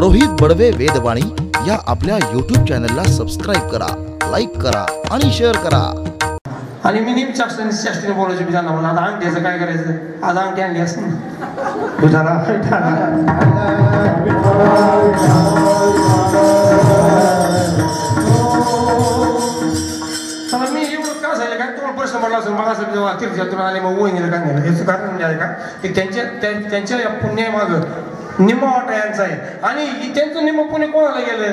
रोहित बडवे वेदवाणी या आपल्या YouTube चॅनलला सबस्क्राइब करा, लाईक करा आणि शेअर करा। आणि मी नेहमी शास्त्रीने बोलायचं मी त्यांना, म्हणून आता अंगठ्याचं काय करायचं, आज अंगठी आणली असं मी एवढं का झालं काय तुम्हाला प्रश्न पडला असेल मला असं जेव्हा तीर्थयात्रेतून आले मग वहिनीला काय नाही, याचं कारण म्हणजे आहे का की त्यांच्या या पुण्यामागं निम्म वाटा यांचा आहे आणि त्यांचं निम्म पुणे कोणाला गेलं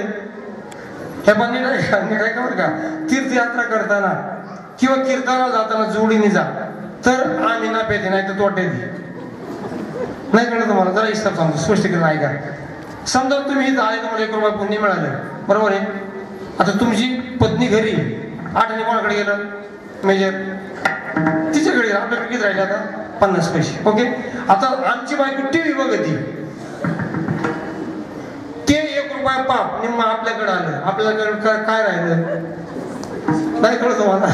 हे पण नाही का बरं का, तीर्थयात्रा करताना किंवा कीर्तनाला जाताना जोडीने जा तर आम्ही ना पेते नाही तर तोट्यात नाही कळलं तुम्हाला, जरा हिसाब सांगतो स्पष्टीकरण आहे का। समजा तुम्ही इथं आले तुम्हाला 1 रुपया पुण्य मिळालं बरोबर आहे, आता तुमची पत्नी घरी आठवणी कोणाकडे गेलं मेजर तिच्याकडे गेलं, आपल्याकडे किती राहिले आता 50 पैसे ओके। आता आमची बायको टीव्ही बघती ते 1 रुपया पाप निम्मा आपल्याकडे आलं, आपल्याकडे काय राहिलं नाही कळत तुम्हाला।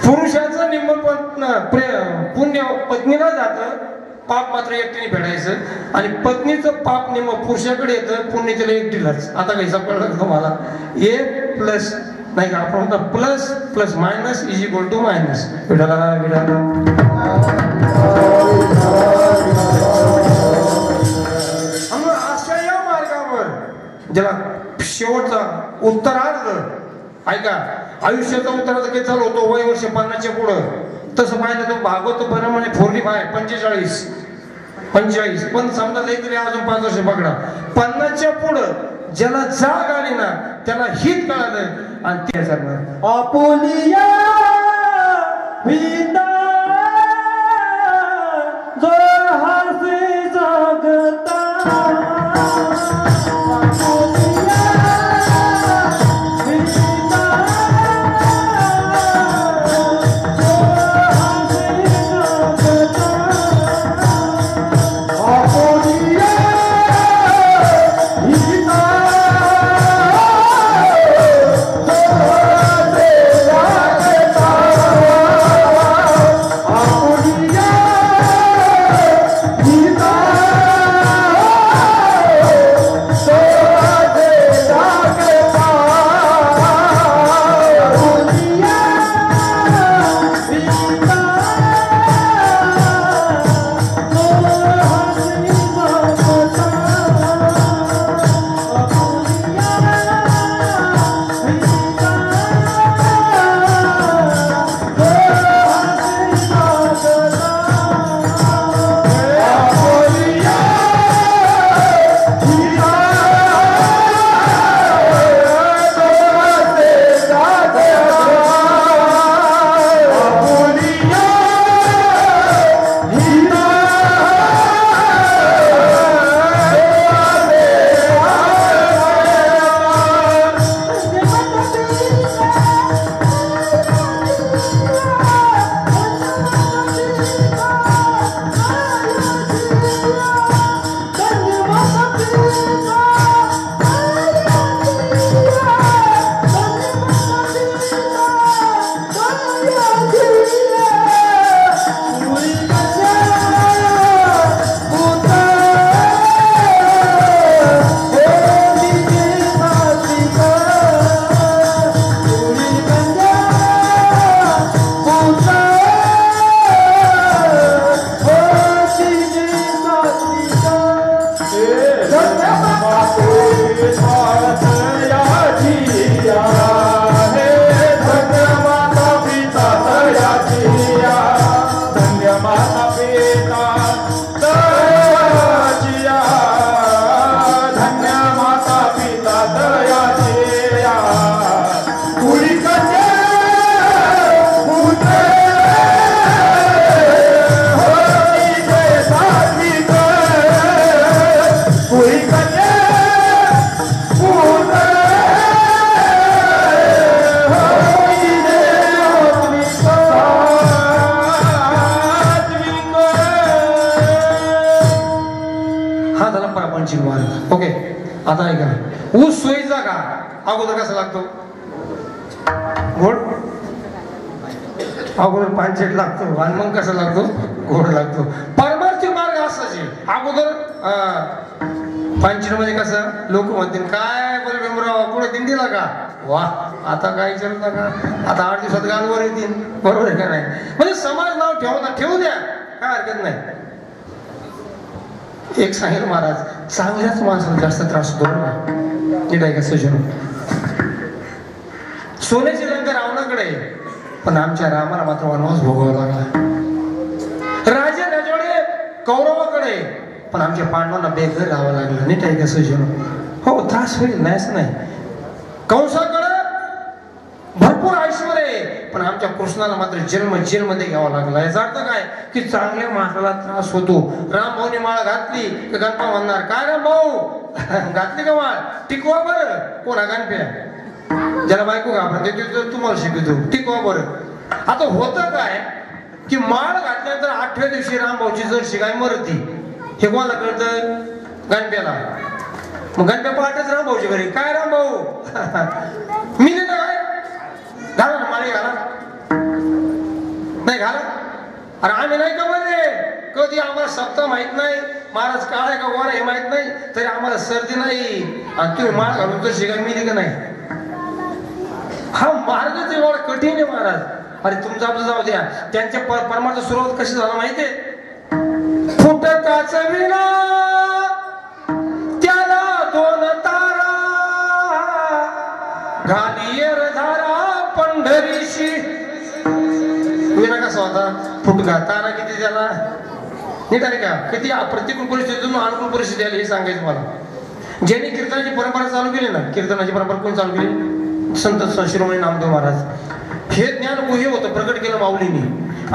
पुरुषाचं निम्म पुण्य पत्नीला जातं, पाप मात्र एकटीने फेडायचं आणि पत्नीचं पाप निम्म पुरुषाकडे येतं, पुण्य त्याला एकटीलाच। आता काही कळलं तुम्हाला, ए प्लस नाही का आपण म्हणतो plus plus minus is equal to minus. अशा या मार्गावर ज्याला शेवटचा उत्तरार्ध ऐका आयुष्याचा उत्तरार्ध काही चालू होतो वय वर्ष 50च्या पुढं, तसं पाहिलं तर भागवत बरं म्हणजे 45 पण समजा तरी अजून 5 वर्ष पकडा, 50च्या पुढं ज्याला जाग आली ना त्याला हित कळालं आणि ते सांगणार आपुलिया विदा जो हसे जगता ओके। आता ऐका ऊस सोयीचा का अगोदर कसा लागतो गोड, अगोदर पानचट लागतो आणि मग कसा लागतो गोड लागतो। परमार्थी मार्ग असाच आहे, अगोदर पांचीमध्ये कसं लोक म्हणतील काय बोल भीमराव कुठे दिंडीला का वा आता काय विचारू नका आता 8 दिवसात गालवर येतील बरोबर आहे का नाही म्हणजे समाज नाव ठेवू द्या काय हरकत नाही. एक सांगेल महाराज चांगल्याच माणसाला जास्त त्रास होतो ना नीट आहे का सजन सोन्याची लंका रावणाकडे पण आमच्या रामाला मात्र वनवास भोगावा लागला. राजे राजवाडे कौरवाकडे पण आमच्या पांडवांना बेघर राहावं लागलं नीट आहे का सजन हो त्रास होईल नाही असं नाही. कंसाकडे भरपूर ऐश्वर्य आहे पण आमच्या कृष्णाला मात्र जन्म जेलमध्ये घ्यावा लागला. याचा अर्थ काय की चांगल्या माणसाला त्रास होतो. राम भाऊनी माळ घातली तर गणपा म्हणणार काय राम भाऊ घातली का माळ टिकवा बरं कोणा गणप्या ज्याला बायको घाबरते तुम्हाला शिकवतो टिकवा बरं. आता होतं काय की माळ घातल्यानंतर 8व्या दिवशी राम भाऊची जर शिकाय मरती हे कोणाला कळतं गणप्याला. मग गणप्या पहाटेच राम भाऊची घरी काय राम भाऊ मी नाही काय घाला ना माळी घाला नाही घाला अरे आम्ही नाही का बरे कधी आम्हाला सप्ताह माहित नाही महाराज काळ का गोरा हे माहित नाही तरी आम्हाला सर्दी नाही आणि तुम्ही माळ घालून तर शिकाय मिली का नाही. हा मार्गच एवढा कठीण आहे महाराज. अरे तुमचं आपलं जाऊ द्या त्यांच्या परमार्थ सुरुवात कशी झाला माहितीये फुटकाच विना त्याला 2 तारा घालियर धारा पंढरीशी विना कसा होता फुटका तारा किती त्याला नीट आहे का किती प्रतिकूल परिस्थितीतून अनुकूल परिस्थिती आली हे सांगायचं मला. ज्यांनी कीर्तनाची परंपरा चालू केली ना कीर्तनाची परंपरा कोण चालू केली संत शिरोमणी नामदेव महाराज. हे ज्ञान गुह्य होतं प्रकट केलं माऊलींनी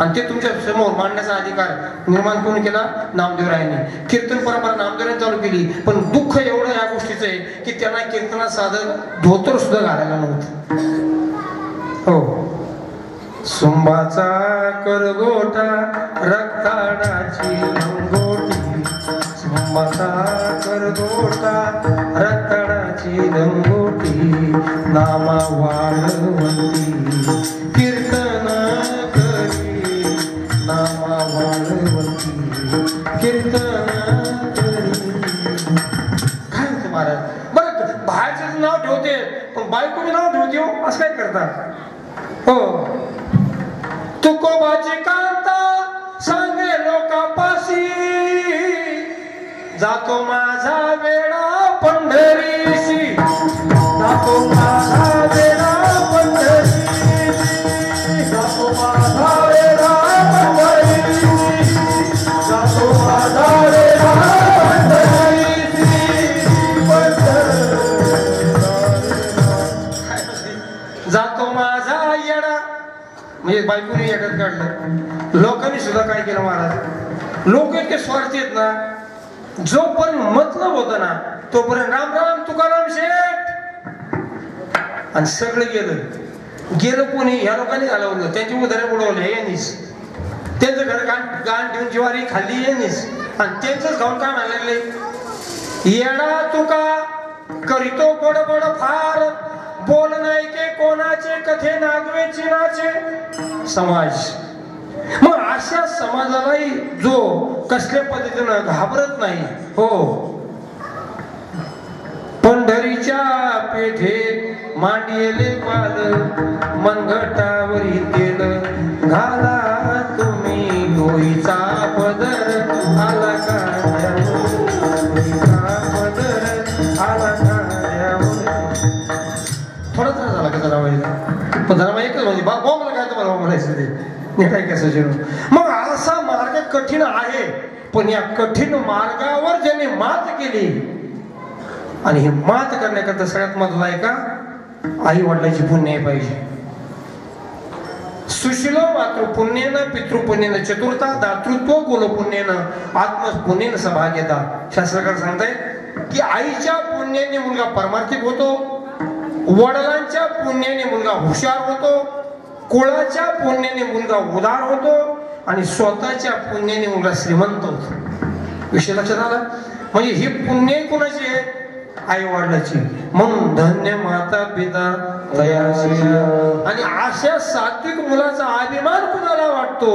आणि ते तुमच्या समोर मांडण्याचा अधिकार निर्माण कोण केला नामदेवरायांनी. कीर्तन परंपरा नामदेवरायांनी चालू केली पण दुःख एवढं या गोष्टीचं आहे की त्यांना कीर्तनात साधं धोतर सुद्धा घालायला नव्हतं. हो सुंबाचा करगोटा रक्ताडाची लंगोटी सुंबाचा करगोटा रक्ताडाची लंगोटी नामा वाळवंती कीर्तन करी नामा वाळवंती कीर्तन करी. काय होतं महाराज बरं बाहेरचं नाव ठेवते पण बायको नाव ठेवते हो असं काय करतात. हो तुकोबाची कांता सांगे लोकापाशी जातो माझा वेळा पंढरीशी जातो माझा वेळा पंढरीशी जातो माझा वेळा पंढरीशी जातो माझा वेळा पंढरीशी जातो माझा येडा म्हणजे बायकोने येड्यात काढलं. लोकांनी सुद्धा काय केलं महाराज लोक इतके स्वार्थी आहेत ना जोपर्यंत मतलब होतं ना तोपर्यंत राम राम तुकाराम शेठ आणि सगळं गेलं कोणी ह्या लोकांनी घालवलं त्यांची उदाहरण उडवले यांनीच त्यांचं घर गाण ठेवून ज्वारी खाल्ली यांनीच आणि त्यांचंच खाऊन काय म्हणाले येडा तुका करीतो गोड गोड फार बोल नाही के कोणाचे कथे नागवे चिनाचे समाज. मग अशा समाजालाही जो कसल्या पद्धतीनं घाबरत नाही हो पंढरीच्या पेठेत मांडियेले पाल मनगटावरी तेल घाला तुम्ही लोईचा पदर आला पदर आला थोडा त्रास झाला का जरा पण जरा एकच म्हणजे मला काय तुम्हाला म्हणायचं ते नाही काय कसं जेवण. मग असा मार्ग कठीण आहे पण या कठीण मार्गावर ज्यांनी मात केली आणि हे मात करण्याकरता सगळ्यात महत्त्वाचं आहे का आई वडिलांची पुण्य पाहिजे. सुशील मातृपुण्येन पितृपुण्येन चतुर्था दातृत्व कुलपुण्येन आत्मपुण्येन सभाग्यता. शास्त्रकार सांगतायत की आईच्या पुण्याने मुलगा परमार्थिक होतो वडिलांच्या पुण्याने मुलगा हुशार होतो कुळाच्या पुण्याने मुलगा उदार होतो आणि स्वतःच्या पुण्याने मुलगा श्रीमंत होतो. विषय लक्षात आला म्हणजे ही पुण्य कोणाची आहे आई वडिलाची. म्हणून धन्य माता पिता आणि अशा सात्विक मुलाचा अभिमान कुणाला वाटतो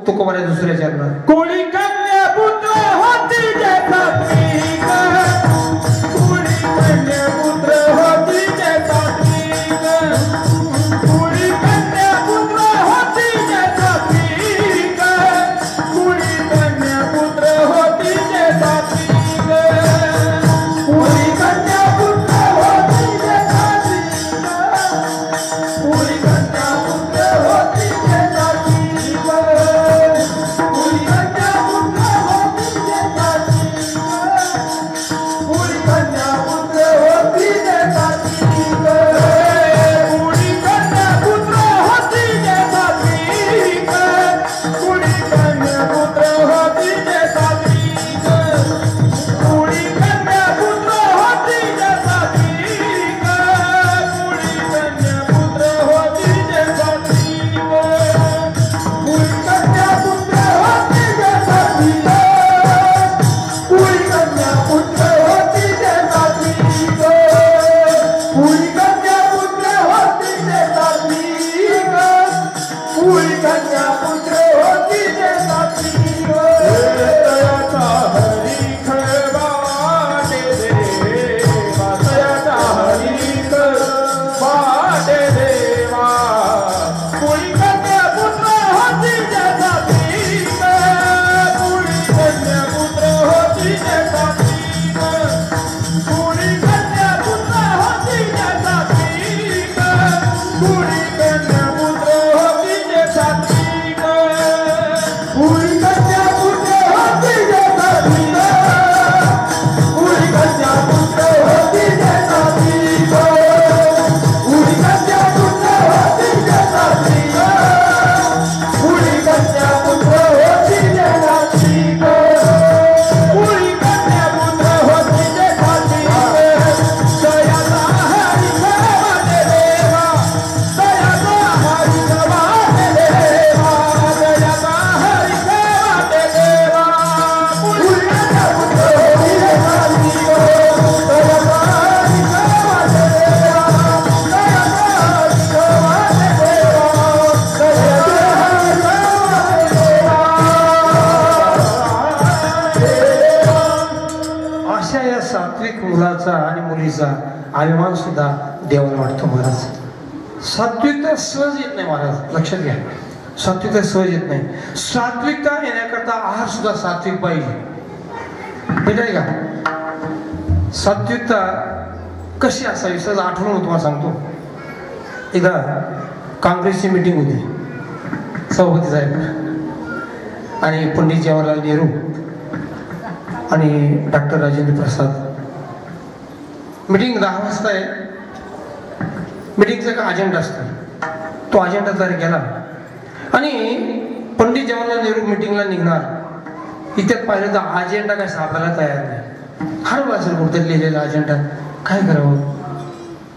तो कोणाला दुसऱ्या चरणात कोणी कन्या पुत्र होती सात्विक मुलाचा आणि मुलीचा अभिमान सुद्धा देवाला वाटतो महाराज. सात्विकता सहज येत नाही महाराज, लक्षात घ्या. सात्विकता सहज येत नाही. सात्विकता येण्याकरता आहार सुद्धा सात्विक पाहिजे. ठीक आहे का? सात्विकता कशी असावी सहज आठवण तुम्हाला सांगतो. एकदा काँग्रेसची मीटिंग होती, सभापती साहेब आणि पंडित जवाहरलाल नेहरू आणि डॉक्टर राजेंद्र प्रसाद. मीटिंग 10 वाजता आहे. मीटिंगचा का अजेंडा असतो, तो अजेंडा तयार केला आणि पंडित जवाहरलाल नेहरू मीटिंगला निघणार. इथ्यात पाहिलं तर अजेंडा काय सापडायला तयार नाही. हरवला असेल कुठतरी लिहिलेला अजेंडा, काय करावं.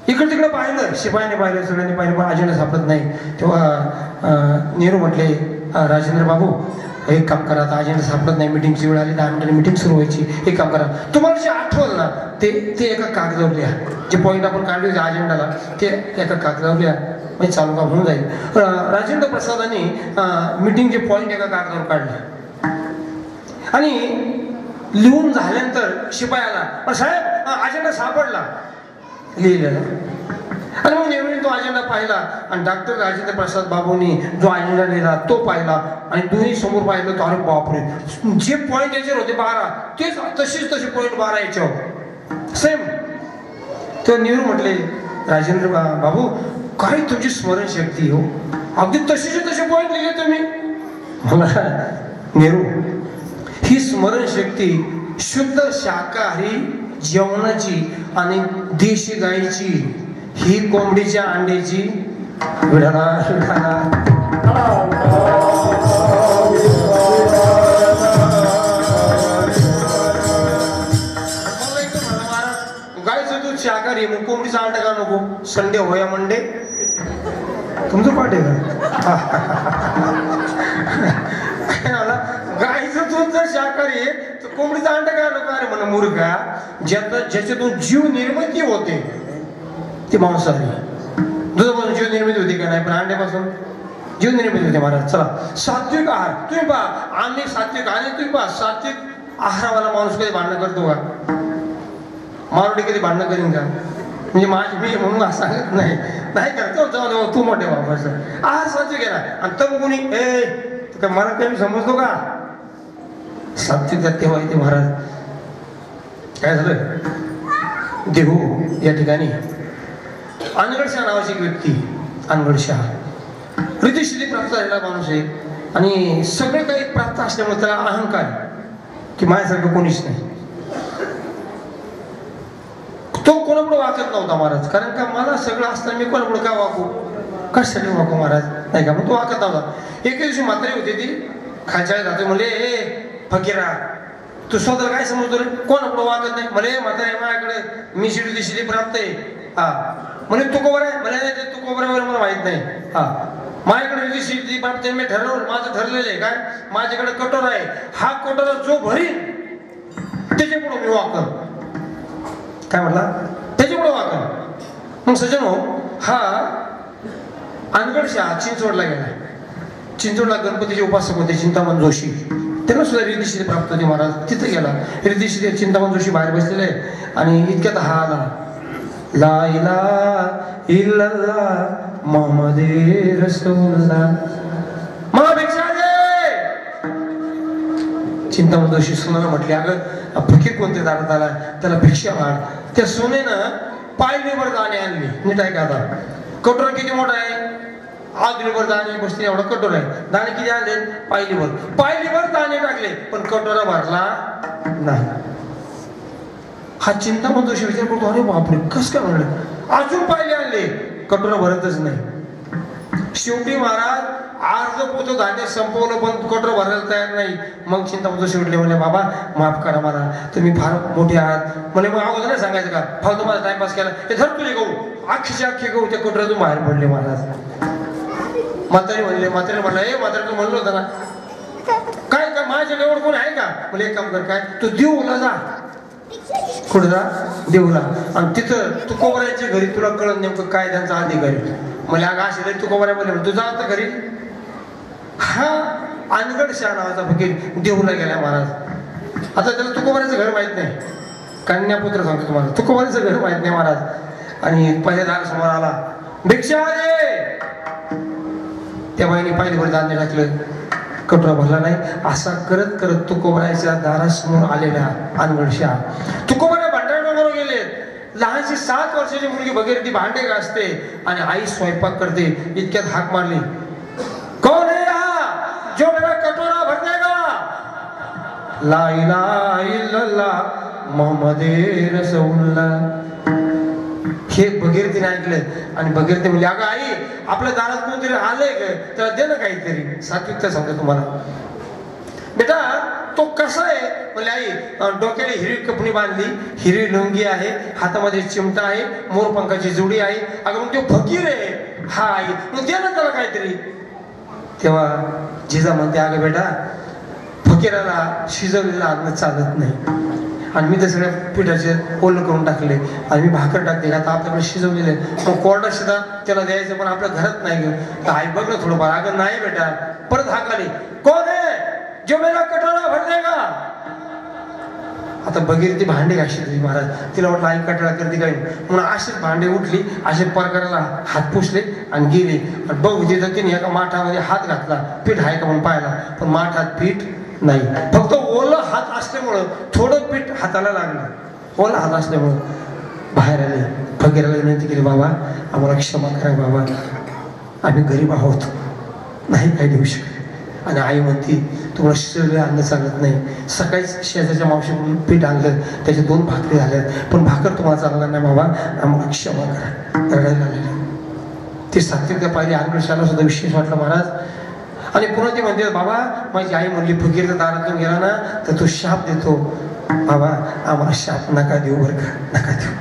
इकडे तिकडे पाहिलं, शिपायाने पाहिलं, सगळ्यांनी पाहिलं, पण अजेंडा सापडत नाही. तेव्हा नेहरू म्हटले, राजेंद्र बाबू एक काम करा, आता अजेंडा सापडत नाही, मीटिंगची वेळ आली, 10 मिनिटांनी मीटिंग सुरू व्हायची. एक काम करा, तुम्हाला जे आठवलं ना ते एका कागदावर लिहा. जे पॉईंट आपण काढले होते अजेंडाला ते एका कागदावर लिहा, म्हणजे चालू काम होऊन जाईल. राजेंद्र प्रसादांनी मीटिंगचे पॉईंट एका कागदावर काढले आणि लिहून झाल्यानंतर शिपायाला, पण साहेब अजेंडा सापडला लिहिलेला. आणि मग नेहरूने तो अजेंडा पाहिला आणि डॉक्टर राजेंद्र प्रसाद बाबूंनी जो अजेंडा लिहिला तो पाहिला आणि दोन्ही समोर पाहिलं तर अरे बापरे, जे पॉईंट याच्यावर होते 12 तेच तसे पॉईंट 12 याच्यावर सेम. तर नेहरू म्हटले, राजेंद्र बाबू काय तुमची स्मरणशक्ती हो, अगदी तसे पॉईंट लिहिले तुम्ही. मला नेहरू, ही स्मरणशक्ती शुद्ध शाकाहारी जेवणाची आणि देशी गायीची, ही कोंबडीच्या अंड्याची. विढाला गायचं दूध शाकाहारी, मग कोंबडीचा अंडा का नको. संडे होया मंडे तुमचं पाठ आहे का? गायचं दूध जर शाकाहारी आहे तर कोंबडीचा अंडा का नको. अरे म्हणा मुर्गा, ज्याच्यातून जीव निर्मिती होते ती मांसाहारी. दुधापासून जीव निर्मिती होती का नाही, पण अंड्यापासून जीव निर्मिती होते महाराज. चला, सात्विक आहार तुम्ही पहा. आम्ही सात्विक आणि तुम्ही पहा, सात्विक आहारावाला माणूस कधी भांडण करतो का? मारुडी कधी भांडणं करीन का? म्हणजे मी म्हणून असं सांगत नाही करतो. जाऊ तू मोठे बाबाचं आहार सात्विक आहे ना. आणि तर कोणी ए मला काही समजतो का? सात्विक तेव्हा येते महाराज. काय झालं, देहू या ठिकाणी अनगडशाह नावाची एक व्यक्ती, अनगडशाह रिद्धिसिद्धी प्राप्त झालेला माणूस आहे आणि सगळं काही प्राप्त असल्यामुळे त्याला अहंकार की माझ्यासारखं कोणीच नाही. तो कोणापुढे वाचत नव्हता महाराज, कारण का मला सगळं असताना मी कोणापुढे का वाकू, कशासाठी वाकू महाराज, नाही का. मग तो वाकत नव्हता. एके दिवशी म्हातारी होती, ती खालच्या जाते, म्हणले ए फकीरा तू स्वतःला काय समजतो रे, कोणापुढे वाकत नाही. म्हणे म्हातारी माझ्याकडे मी रिद्धिसिद्धी प्राप्त आहे. हा म्हणे तू कोबर आहे, म्हणे तू कोबर आहे मला माहित नाही. हा माझ्याकडे रिद्धिसिद्धी प्राप्त आहे, मी ठरवलं, माझं ठरलेलं आहे काय, माझ्याकडे कटोरा आहे, हा कटोरा जो भरीन त्याच्यापुढे मी वाकर. काय म्हटला, त्याच्यापुढे वाकर. मग सजन हो, हा अनगडशाह चिंचवडला गेला. चिंचवडला गणपतीचे उपासक होते चिंतामण जोशी, त्यांना सुद्धा रिद्धिसिद्धी प्राप्त होती महाराज. तिथे गेला रिद्धिसिद्धी, चिंतामण जोशी बाहेर बसलेले आणि इतक्यात हा आला, ला इलाहा इल्लल्लाह मुहम्मदे रसूलुल्लाह, मला भिक्षा दे. चिंतामण जोशी सुनाला म्हटले, अगं फकीर कोणत्या दारात आला, त्याला भिक्षा माग. त्या सुनेनं पायलीभर दाणे आणली. नीट आहे का, आता कटोरा किती मोठा आहे, आदलीभर दाणे बसते एवढा कटोरा आहे. दाणे किती आणले, पायलीभर दाणे टाकले, पण कटोरा भरला नाही. हा चिंतामण जोशी विचार करतो, अरे बापरे कस काय म्हणलं, अजून पाहिले आणले, कटोरा भरतच नाही. शेवटी महाराज अर्ध पोतं धान्य संपवलं पण कटोरा भरायला तयार नाही. मग चिंतामण जोशी उठले, म्हणले बाबा माफ करा मला, तुम्ही फार मोठे आहात. म्हणे मग अगोदर नाही सांगायचं का, फालतू माझा टाइमपास केला, हे धर तुझे गहू, अख्खीचे अख्खे गहू त्या कटोऱ्यातून बाहेर पडले महाराज. म्हातारी म्हणले, म्हातारी म्हणला, ए म्हातारी तू म्हणलं होतं ना काय का माझ्या जवळ कोण आहे का. म्हणजे एक काम कर, काय तू देऊला जा, कुठं जा, देऊला, आणि तिथं तू कोबऱ्याच्या घरी तुला कळत नेमकं काय त्यांचा अधिकारी. म्हणजे अगं असे तू कोबऱ्या बोलले, तू जा आता घरी. हा अनगडशाह नावाचा फकीर देऊला गेला महाराज. आता त्याला तुकोबाराचं घर माहित नाही, कन्यापुत्र सांगतो तुम्हाला, तुकोबांचं घर माहित नाही महाराज. आणि पहिल्या दारासमोर आला, भिक्षा दे. त्या बाईने पाहिजे वर धान्य टाकलं, कटोरा भरला नाही. असा करत करत तुकोबाच्या दारासमोर आलेल्या अनगडशा तुकोबाने भांड्यावर गेले. लहानशी 7 वर्षाची मुलगी वगैरे ती भांडे घासते आणि आई स्वयंपाक करते. इतक्यात हाक मारली, कोण है हा जो मेरा कटोरा भर देगा? ला इलाहा इल्लल्लाह मोहम्मद रसूलुल्लाह. हे भगीरथीने ऐकलं आणि भगीरथी म्हणली, अगं आई, आपल्या दारात कोणतरी आलंय ग, त्याला दे ना काहीतरी. सात्विकता सांगतो तुम्हाला. बेटा तो कसा आहे? म्हणले आई, डोक्याला हिरवी कपणी बांधली, हिरवी लुंगी आहे, हातामध्ये चिमटा आहे, मोरपंखाची जोडी आहे. अगं मग तो फकीर आहे. हा आई, मग दे ना त्याला काहीतरी. तेव्हा जिजा म्हणते, अगं बेटा, फकीराला शिजवलेलं अन्न चालत नाही आणि मी तर सगळ्या पिठाचे ओलं करून टाकले आणि मी भाकर टाकते. आता आपल्याकडे शिजवलेले मग कोरडा शिदा त्याला द्यायचं, पण आपल्या घरात नाही ग. तर आई बघ ना थोडंफार. अगं नाही बेटा. परत हाक आली, कोण आहे जो मेरा कटोरा भर देगा? आता भगीरथी भांडे घासली महाराज. तिला वाटलं आई कटोरा करते काय, म्हणून अशीच भांडे उठली, असे प्रकाराला हात पुसले आणि गेले. आणि बघ तिथं तिने एका माठामध्ये हात घातला, पीठ आहे का म्हणून पाहिला, पण माठात पीठ नाही. फक्त ओला हात असल्यामुळं थोडं पीठ हाताला लागलं. ओला हात असल्यामुळं बाहेर आले. फकीराला विनंती केली, बाबा आम्हाला क्षमा करा बाबा, आम्ही गरीब आहोत, नाही काही देऊ शकत. आणि आई म्हणती, तुम्हाला शिजवलेलं अन्न चालत नाही. सकाळीच शेजारच्या मावशीकडून पीठ आणलं, त्याच्या 2 भाकरी झाल्या, पण भाकर तुम्हाला चालणार नाही बाबा, आम्हाला क्षमा करा. रडायला लागले. ती सात्विकता पाहिली. अनगडशाला सुद्धा विशेष वाटलं महाराज. आणि पुन्हा ती म्हणते, बाबा माझी आई म्हणली, फकीरच्या दारातून गेला ना तर तो शाप देतो. बाबा आम्हाला शाप नका देऊ बरं का, नका देऊ.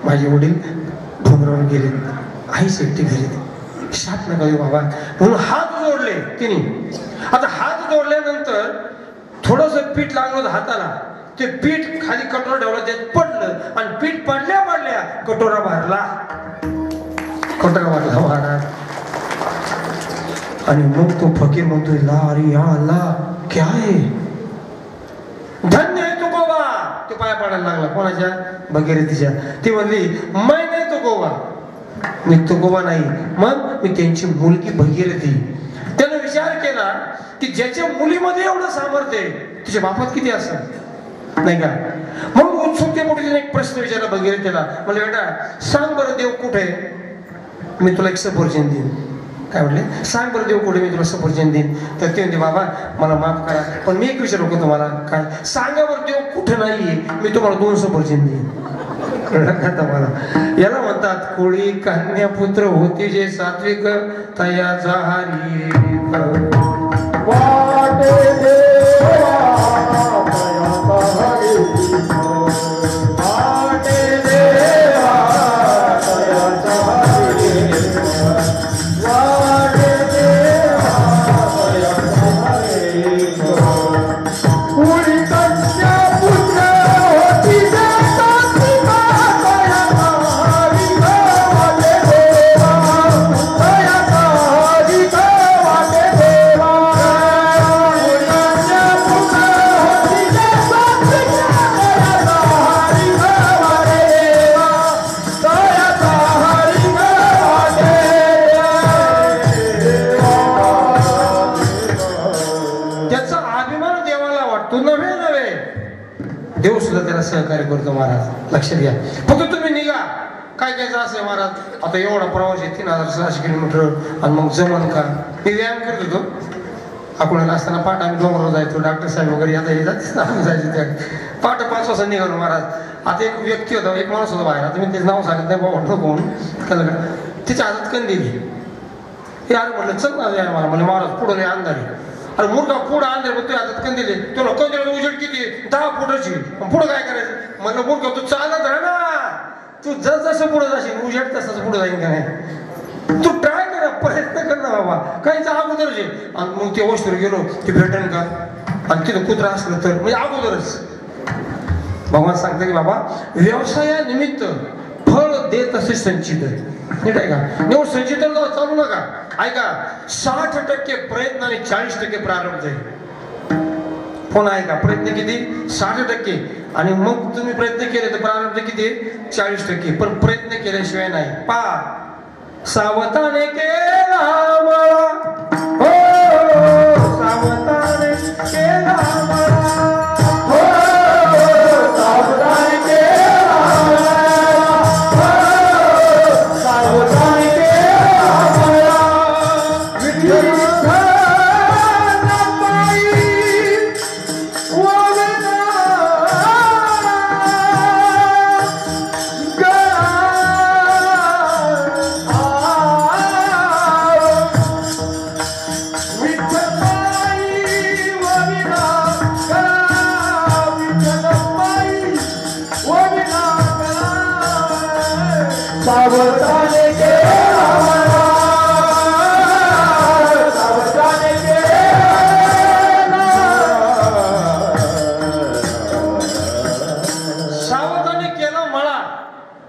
माझे वडील डोंगरावर गेले, आईच एकटी घरी, शाप नका देऊ बाबा. म्हणून हात जोडले तिने. आता हात जोडल्यानंतर थोडस पीठ लागलं होतं हाताला. ते पीठ खाली कटोरा ठेवलं, त्यात पडलं आणि पीठ पडल्या पडल्या कटोरा भरला. कटोरा भरला महाराज. आणि मग तो फकीर म्हणतोय, ला अरे या अल्लाह क्या है, धन्य आहे तुकोबा. तो पाया पडायला लागला. कोणाच्या? भगीरथीच्या. ती म्हणली, मैं नाही तुकोबा, मी तुकोबा नाही, मग मी त्यांची मुलगी भगीरथी. त्यानं विचार केला की ज्याच्या मुलीमध्ये एवढं सामर्थ्य आहे, तुझ्या बापात किती असं नाही का. मग उत्सुकतेपोटी तिने एक प्रश्न विचारला भगीरथीला. म्हणले, बेटा सांग बरं देव कुठे, मी तुला एक सफरचंद देईन. काय म्हणले, सांग बरं देव कुठे, मी तुला सफरचंद देईन. तर ते म्हणते, बाबा मला माफ करा, पण मी एक विचारू का तुम्हाला, काय सांगा बरं देव कुठे नाहीये, मी तुम्हाला 2 सफरचंद देईन. कळलं का तुम्हाला? याला म्हणतात, कोळी कन्या पुत्र होते जे सात्विक, तयाचा हरी सहकार्य करतो महाराज. लक्ष द्या, फक्त तुम्ही निघा. काय काय असं महाराज, आता एवढा प्रवास आहे 3600 किलोमीटर, आणि मग जमन का. मी व्यायाम करत होतो अकोल्याला असताना. पाठ आम्ही डोंगरावर जायचो, डॉक्टर साहेब वगैरे आता हे जाते ना, आम्ही जायचो त्या पाठ 5 वाजता निघालो महाराज. आता एक व्यक्ती होता, एक माणूस होता बाहेर, आता मी त्याचं नाव सांगत नाही बाबा, म्हटलं कोण त्याला का, तिच्या हातात कंदील. हे आलं म्हटलं, चल ना या मला. म्हणजे महाराज पुढं नाही अंधारी. अरे मुलगा पुढं अंधार, मग तुझ्या हातात कंदील, तुला कंदील उजेड किती 10 फुटाची, पुढं काय करायचं. म्हणलं मुलगा तू चालत राहा ना, तू जसं पुढं जाशील उजेड तसंच पुढं जाईन का नाही. तू ट्राय कर, प्रयत्न कर ना बाबा, काहीच अगोदरच आहे. आणि मग ते वस्तूवर गेलो, ते भेटेन का, आणि तिथं कुत्रा असलं तर, म्हणजे अगोदरच भगवान सांगतं की बाबा व्यवसायानिमित्त फळ देत असे संचित आहे. नीट आहे का, निवड संचित चालू नका. ऐका, 60% प्रयत्न आणि 40% प्रारब्ध आहे. फोन आहे का? प्रयत्न किती? 60%. आणि मग तुम्ही प्रयत्न केले तर प्रारंभ किती? 40%. पण प्रयत्न केल्याशिवाय नाही. पहा, सावधाने केला मला, हो सावधाने केला मला, हो सावधाने केला मला, हो सावधाने केला मला, विठ्ठल सावधाने केला मला, सावधाने केला, सावधाने केला मला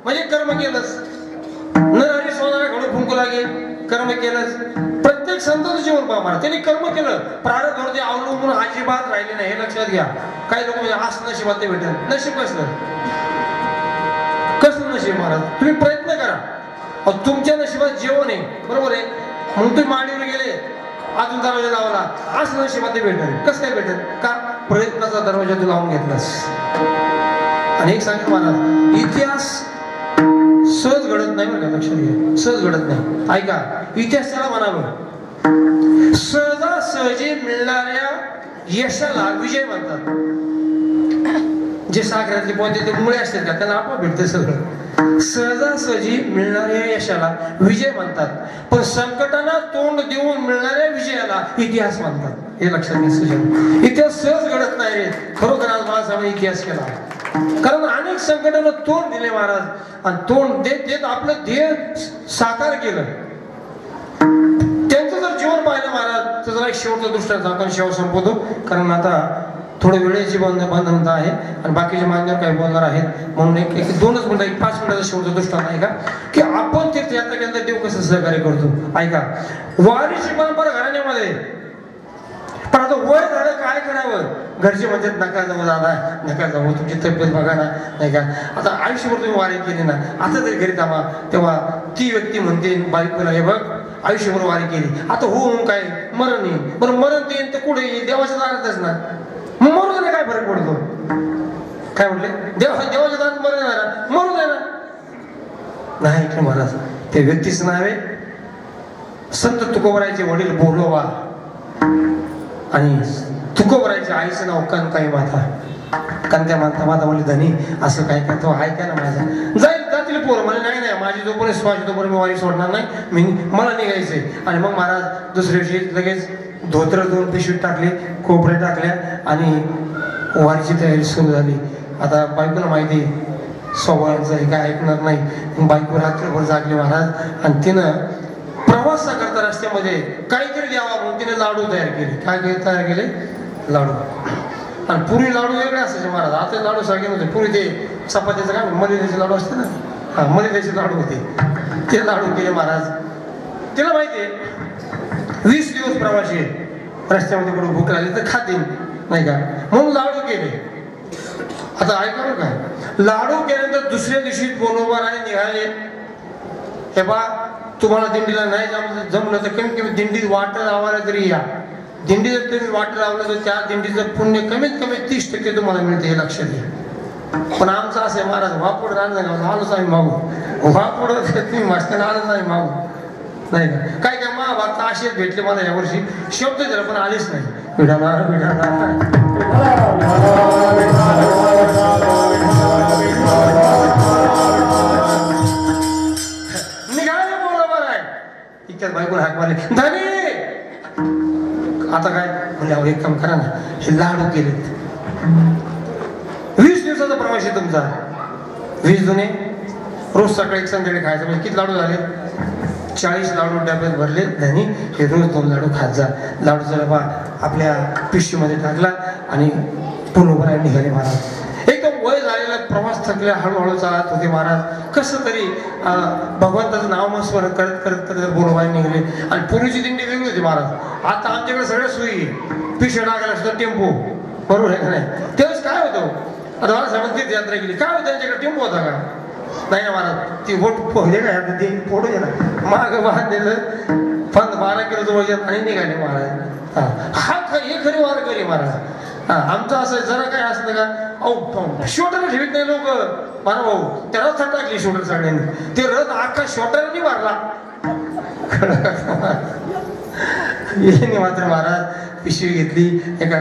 म्हणजे कर्म केलंच. न हरी सोनारा घडू फुंकू लागे, कर्म केलंच. प्रत्येक संतांचं जीवन पहा मला, त्यांनी कर्म केलं. प्रारब्धावरती अवलंबून अजिबात राहिले नाही, हे लक्षात घ्या. काही लोक म्हणजे आज नशिबात ते भेटेल. नशीब कसलं नशीब महाराज? तुम्ही प्रयत्न करा. तुमच्या नशिबात जेवण आहे, बरोबर आहे, म्हणून तुम्ही माडीवर गेले, अजून दरवाजा लावला, असं नशिबात ते भेटेल. कसं काय भेटेल? का? प्रयत्नाचा दरवाजा तू लावून घेतलास. आणि एक सांगेल महाराज, इतिहास सहज घडत नाही बरं का, लक्षात घ्या, सहज घडत नाही. ऐका, इतिहास त्याला म्हणावं, सहजासहजी मिळणाऱ्या यशाला विजय म्हणतात. जे सागरातले पोहते ते मुळे असतात का, त्यांना आपोआप भेटते सगळं. सहजासहजी मिळणाऱ्या यशाला विजय म्हणतात, पण संकटांना तोंड देऊन मिळणाऱ्या विजयाला इतिहास म्हणतात. हे लक्षात घ्या. इतिहास सहज घडत नाही रे. खरोखर आज माणसाने इतिहास केला, कारण अनेक संकटांना तोंड दिले महाराज, आणि तोंड देत देत आपलं ध्येय साकार केलं. त्यांचं जर जीवन पाहिलं महाराज, तर जरा एक शेवटचा दृष्टांत आपण शेवट संपवतो, कारण आता थोडं वेळेची बंधनता आहे आणि बाकीचे मान्यवर काही बोलणार आहेत, म्हणून एक 2च मिनिटं, 5 मिनिटाचा शेवटचा दृष्टांत आहे का, की आपण तीर्थयात्रा केल्यानंतर देव कसं सहकार्य करतो. ऐका, वारीची परंपरा घराण्यामध्ये, पण आता वय झालं काय करावं? घरचे म्हणतात नका जाऊ दादा, नका जाऊ, तुमची तब्येत बघा ना, नाही का. आता आयुष्यभर तुम्ही वारी केली ना, आता तरी घरी थांबा. तेव्हा ती व्यक्ती म्हणते बायकोला, हे बघ आयुष्यभर वारी केली, आता होऊन काय मरण येईल. बरं मरण येईल तर कुठे येईल? देवाच्या दारातच ना. मग मरू दे, काय फरक पडतो? काय म्हटले? देवाच्या दारात मरण येणार, मरू दे ना. नाही ऐकलं महाराज, त्या व्यक्तीचं नाव आहे संत तुकोबरायचे वडील बोलोबा, आणि तुकोबरायच्या आईचं नाव कनकाई माता. कनकाई माता म्हणली, धनी असं काय करतो, ऐका ना माझा. जातील पोरं म्हणे, नाही नाही माझी जोपर्यंत श्वास तोपर्यंत मी वारी सोडणार नाही, मला निघायचंय. आणि मग महाराज दुसऱ्या दिवशी लगेच धोत्र 2 पिशवीत टाकले, कोपरे टाकल्या, आणि वारीची तयारी सुरू झाली. आता बायकोला माहिती स्वभावाचं हे काय ऐकणार नाही. बायको रात्रभर जागली महाराज, आणि तिनं प्रवास करता रस्त्यामध्ये काहीतरी द्यावा म्हणून तिने लाडू तयार केले. काय तयार केले? लाडू. आणि पूर्वी लाडू वेगळे असायचे महाराज, आता लाडू सगळे नव्हते. पूर्वी ते चपातीचं काय मलिद्याचे लाडू असते ना, हा मलिद्याचे लाडू होते, ते लाडू केले महाराज. तिला माहिती आहे 20 दिवस प्रवासी रस्त्यामध्ये कुठं भूक लागली तर खातील, नाही का, म्हणून लाडू केले. आता ऐका बरं का, लाडू केल्यानंतर दुसऱ्या दिवशी बरोबर आणि निघाले. हे बा, तुम्हाला दिंडीला नाही जमलं तर कमीत कमी दिंडीत वाट लावायला तरी या. दिंडी जर तुम्ही वाट लावलं तर त्या दिंडीचं पुण्य कमीत कमी 30% तुम्हाला मिळते, हे लक्षात घ्या. पण आमचं असं आहे महाराज, व्हापुढे राहणार आलोच आम्ही मागू, व्हापुढं तुम्ही मस्त आलोच आम्ही मागू, नाही का. काय काय महाभारत असेच भेटले मला यावर्षी, शब्द दिला पण आलेच नाही. निघाले बरोबर आहे. इतक्यात बायकोला हाक मारले, धनी आता काय म्हणजे एक काम करा ना, हे लाडू केलेत. 20 दिवसाचा प्रवास आहे तुमचा, 20 जुने रोज सकाळी एक संध्याकाळी खायचं. म्हणजे किती लाडू झाले? 40 लाडू डब्यात भरले. धनी हे रोज 2 लाडू खात जा. लाडूचा डबा आपल्या पिशवीमध्ये टाकला आणि पुन्हा भरायला निघाले महाराज. एकदम वय झालेला प्रवास थकल्या, हळूहळू चालत होते महाराज. कसं तरी भगवंताचं नामस्मरण करत करत करत बोलवायला निघाले. आणि पूर्वीची दिंडी वेगळी होती महाराज. आता आमच्याकडे सगळ्या सोयी, पिशव्या टाकायला सुद्धा टेम्पो, बरोबर आहे का नाही? त्यावेळेस काय होतं आता मला सांगा तीर्थयात्रा केली काय होतं त्यांच्याकडे टेम्पो होता का? नाही ना महाराज ती बोट पोहले काय आता ते फोडू दे ना माग बांधलेलं 12 किलोचं वजन आणि निघाले महाराज. हा हे खरी वारकरी महाराज. आमचं असं जरा काय असलं का अहो शोटर ठेवीत नाही लोक मारा भाऊ त्या रथात टाकली शोटर सगळ्यांनी ते रथ अख्खा शोटरनी मारला. येणे मात्र महाराज पिशवी घेतली एका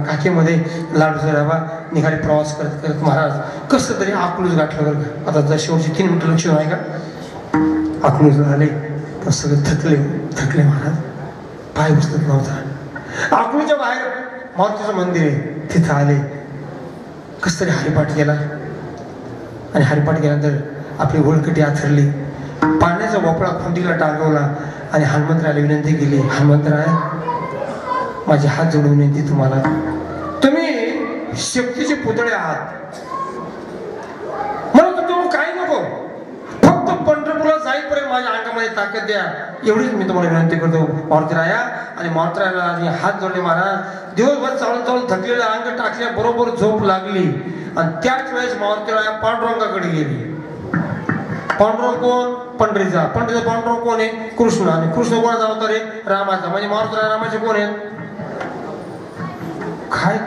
काखेमध्ये लाडूचा डबा निघाले प्रवास करत करत महाराज कसं तरी अकलूज गाठलं बरं का. आता जर शेवटची 3 मिनिटं लक्ष आहे का अकलूज झाले तर सगळे थकले महाराज पाय उचलत नव्हता. अकलूजच्या बाहेर मारुतीचं मंदिर आहे तिथं आले कस तरी हरिपाठ केला आणि हरिपाठ केल्यानंतर आपली ओळखटी आथरली पाण्याचा भोपळा खुंटीला टाकवला आणि हनुमंतराला विनंती केली. हनुमंतराय माझे हात जोडून विनंती तुम्हाला तुम्ही शक्तीचे पुतळे आहात म्हणून तुम्ही काही नको फक्त पंढरपूरला जाईपर्यंत माझ्या अंगामध्ये ताकद द्या एवढीच मी तुम्हाला विनंती करतो मारुतीराया. आणि मारुतीरायाला हात जोडले महाराज दिवसभर चालून थकलेलं अंग टाकल्याबरोबर झोप लागली आणि त्याच वेळेस मारुतीराया पांडुरंगाकडे गेली. पांडुरंग कोण? पंढरीचा पांडुरंग कोण आहे? कृष्ण. आणि कृष्ण कोणाचा अवतार आहे? रामाचा. म्हणजे मारुतीराया रामाचे कोण आहेत?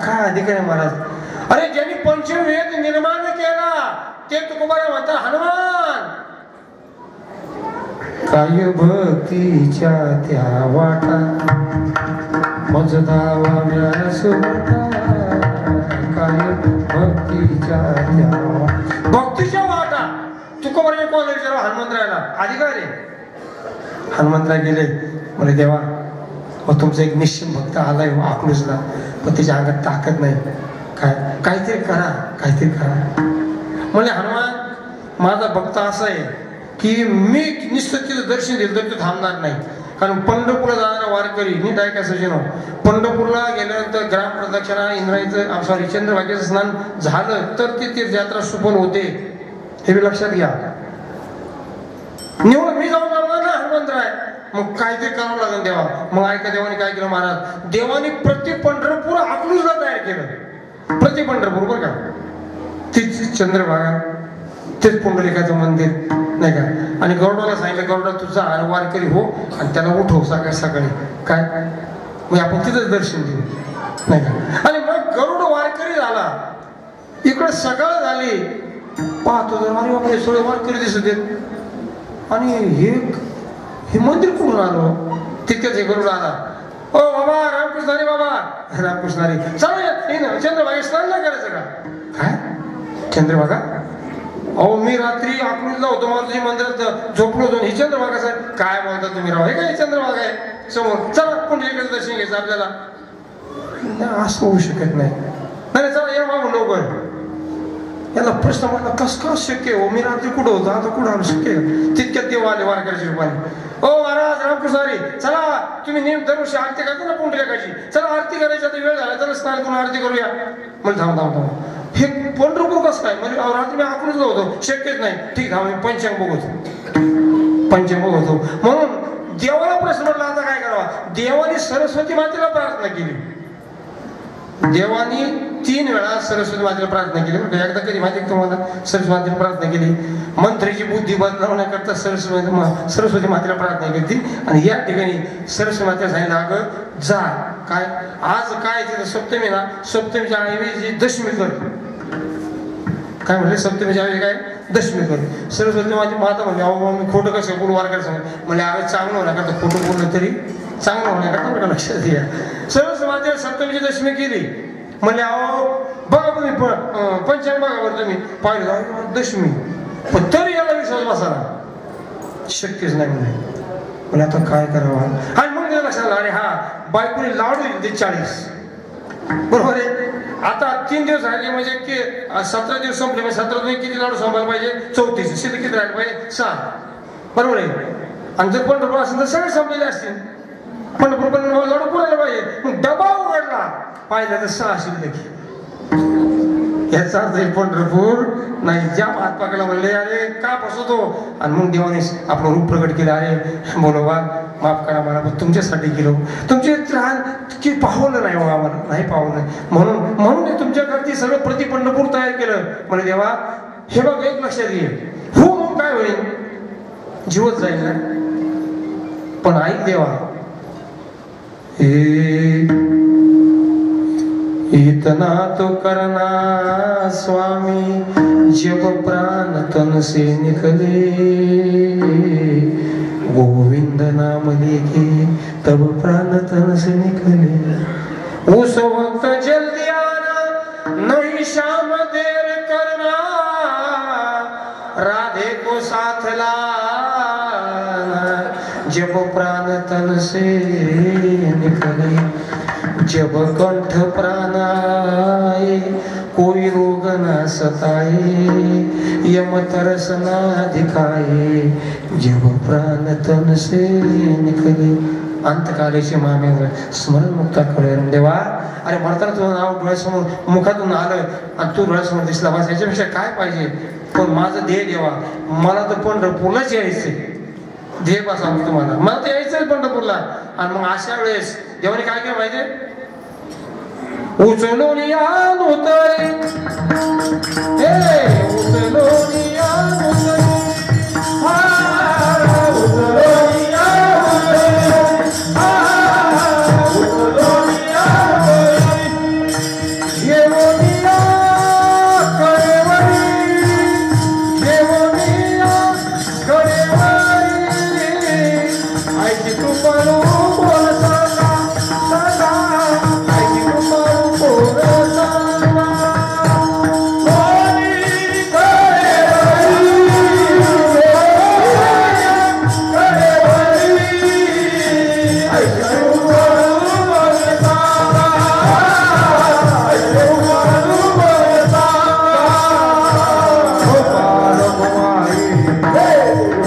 काय अधिकार आहे महाराज. अरे ज्यांनी पंचवेद निर्माण केला ते तुकोबारा म्हणतात हनुमान. काय भक्तीच्या त्या वाटा मज धावा व्यासोटा काय भक्तीच्या त्या भक्तीच्या वाटा तुकोबाराने कोण विचारावं? हनुमंतरायाला अधिकार आहे. हनुमंतराय गेले म्हणजे देवा मग तुमचा एक निश्चित भक्त आलाय अकलूजला पण त्याच्या अंगात ताकद नाही काहीतरी करा म्हणजे हनुमान माझा भक्त असा आहे की मी निश्चित दर्शन दिलं तर तो थांबणार नाही. कारण पंढरपूरला जाणारा वारकरी नीट ऐकायचं जनो पंढरपूरला गेल्यानंतर ग्राम प्रदक्षिणा इंद्रायचं सॉरी चंद्रभागेचं स्नान झालं तर ती तीर्थयात्रा सफल होते हे बी लक्षात घ्या. निवड मी जाऊन जाणार ना हनुमंतराय मग काहीतरी करावं लागेल देवा. मग ऐका देवाने काय केलं महाराज देवाने प्रति पंढरपूर अकलूजला तयार केलं. प्रति पंढरपूर बरं का तीच चंद्रभागा तेच पुंडलिकाचं मंदिर नाही का. आणि गरुडाला सांगितलं गरुडा तुझा आणि वारकरी हो आणि त्याला उठव सकाळी काय मग आपण तिथंच दर्शन देऊ नाही का. आणि मग गरुड वारकरी झाला इकडे सकाळ झाली पाहतो तर अरे बाबा सगळे वारकरी दिसत आहेत आणि हे मंदिर कुठून आलो. तितक्याच हे गरुड आला ओ बाबा रामकृष्णारी बाबा रामकृष्णारी चला चंद्रभागा स्नान नाही करायचं का? काय चंद्रभागा? अहो मी रात्री अकलूजला होतो मारुती मंदिरात झोपलो होतो ही चंद्रभागा साहेब काय बोलता तुम्ही राव हे काय चंद्रभागा आहे समोर चला कुंडलीकडे दर्शन घ्यायचं आपल्याला. असं होऊ शकत नाही. चला या मागून लवकर. याला प्रश्न म्हटला कस का शक्य हो मी रात्री कुठं होतो आता कुठं आलो शक्य तितक्यात देव आले वारकऱ्याच्या रूपाने. ओ महाराज रामकृष्णारी चला तुम्ही नेम दरवर्षी आरती करता ना पुंडलिकाची चला आरती करायची आता वेळ झाला चला स्नान करून आरती करूया. म्हणजे थांब हे पंढरपूर कसं काय म्हणजे रात्री मी अकलूजला होतो शक्यच नाही. ठीक आहे मी पंचांग बघतो म्हणून देवाला प्रश्न म्हटला आता काय करावा. देवाने सरस्वती मातेला प्रार्थना केली. देवानी 3 वेळा सरस्वती मातेला प्रार्थना केली. एकदा कधी माहिती तुम्हाला सरस्वती मातेला प्रार्थना केली मंत्रीची बुद्धी बदलवण्याकरता सरस्वती मातेला प्रार्थना केली. आणि या ठिकाणी सरस्वती मातेला सांगितलं अगं जा काय आज काय तिथं सप्तमी ना सप्तमीच्या ऐवजी दशमी कर. काय म्हणले सप्तमीच्या ऐवजी काय दशमी कर. सरस्वती माझी माता म्हणली अहो मी खोटं कसं बोलू वारकरी सांग म्हणजे आवाज चांगलं होण्याकरता खोटं बोललं तरी चांगलं होण्याकरता बघा लक्षात घ्या. सरस्वती मातेला सप्तमीची दशमी केली म्हणजे अहो बघा तुम्ही पंचांग बघा बरं तुम्ही पाहिलं दशमी पण तरी याला विश्वास बसाला शक्यच नाही म्हणजे आता काय करावं. आणि मग लक्षात अरे हा बायकोने लाडू दिले 40 बरोबर आहे. आता 3 दिवस राहिले म्हणजे की 17 दिवस संपले म्हणजे 17 दिवस किती लाडू संपायला पाहिजे 34 शिल्लक किती राहिले पाहिजे 6 बरोबर आहे. आणि जर पंढरपूर असेल तर सगळे संपलेले असतील पंढरपूर पण लाडू पुरायला पाहिजे. मग डबा उघडला पाहिजे तर 6 शिल्लक याचा अर्थ आहे पंढरपूर नाही. ज्या महात्माकडे म्हणले अरे का फसवतो, आणि मग देवाने आपलं रूप प्रकट केलं. अरे बोलोबा माफ करा मला, पण तुमच्यासाठी केलो, तुमचे त्राण की पावलं नाही हो आम्हाला, नाही पावलं, म्हणून म्हणून तुमच्याकडे सगळं प्रति पंढरपूर तयार केलं. म्हणे देवा हे बघ एक लक्षात घे, हो मग काय होईल, जीवच जाईल ना. पण ऐक देवा, इतना तो करना स्वामी जब प्राण तन से निकले, गोविंद नाम लेके तब प्राण तन से निकले. उस वक्त जल्दी आना नहीं शाम देर करना, राधे को साथ लाना जब प्राण तन से निकले. जब कंठ प्राणाए कोई रोग न सताए, यम तरस ना दिखाए जब प्राण तन से निकले. अंतकालीचे मामे स्मरण मुक्ता कळे देवा. अरे मरताना तुझं नाव डोळ्यासमोर मुखातून आलं आणि तू डोळ्यासमोर दिसला, बस याच्यापेक्षा काय पाहिजे. पण माझं ध्येय देवा, मला तर पंढरपूरलाच यायचंय. ध्येय बा सांगतो तुम्हाला, मला तर यायचंय पंढरपूरला. आणि मग अशा वेळेस देवाने काय केलं माहितीये, उचलून यान उतरे, हे उचलून यान उतरे, उचलून यान उतरे, उचलून यान उतरे, येवनिया कळेवरी, येवनिया कळेवरी, ऐकी तू पळू बोल सदा सदा, ऐकी तू पळू बोल सदा, कोणी कळेवरी, कळेवरी, ऐकी तू पळू बोल सदा, ऐकी तू पळू बोल सदा. गोपाल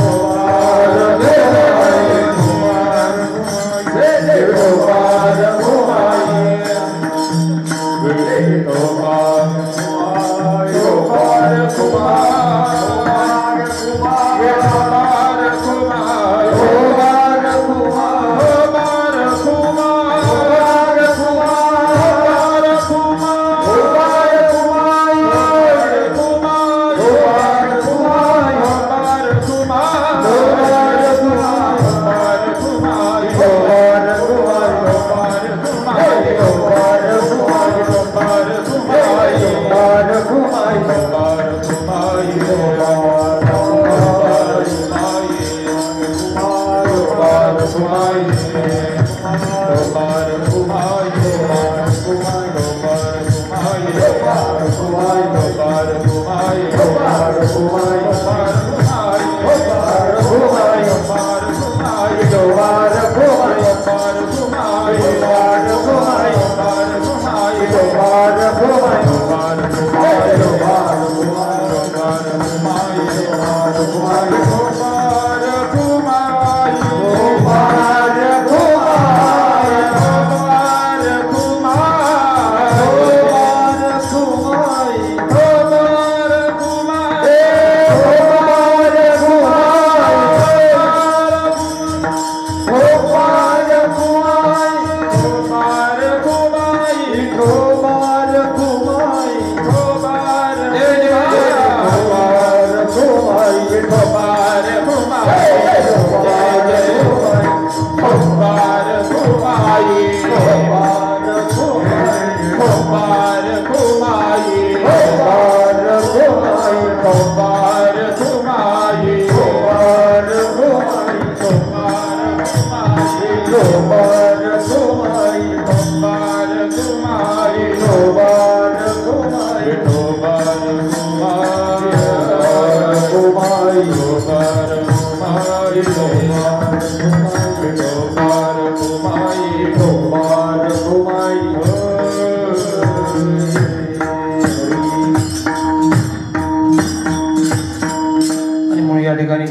कुमारी,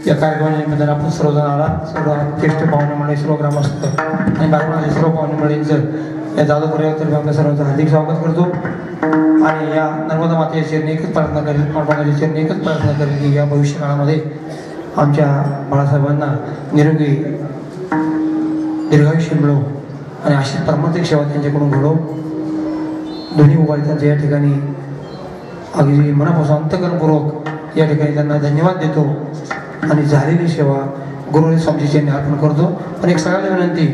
या कार्यक्रमानिमित्तानं आपण सर्वजण आला, सर्व ज्येष्ठ पाहुणे मंडळी, सर्व ग्रामस्थ आणि बाकीचे सर्व पाहुणे मंडळींचं या जाधव परिवारातर्फे आपल्या सर्वांचं हार्दिक स्वागत करतो आणि या नर्मदा मातेच्या चरणी एकच प्रार्थना करेल, माणसाच्या चरणी एकच प्रार्थना करेल की या भविष्यकाळामध्ये आमच्या बाळासाहेबांना निरोगी दीर्घायुष्य मिळो आणि अशी परमार्थिक सेवा त्यांच्याकडून घडो। दोन्ही उभारत्यांचं या ठिकाणी अगदी मनापासून अंतकरणपूर्वक या ठिकाणी त्यांना धन्यवाद देतो आणि झालेली सेवा गुरुदेव स्वामीजी यांनी अर्पण करतो। पण एक सगळ्यांना विनंती,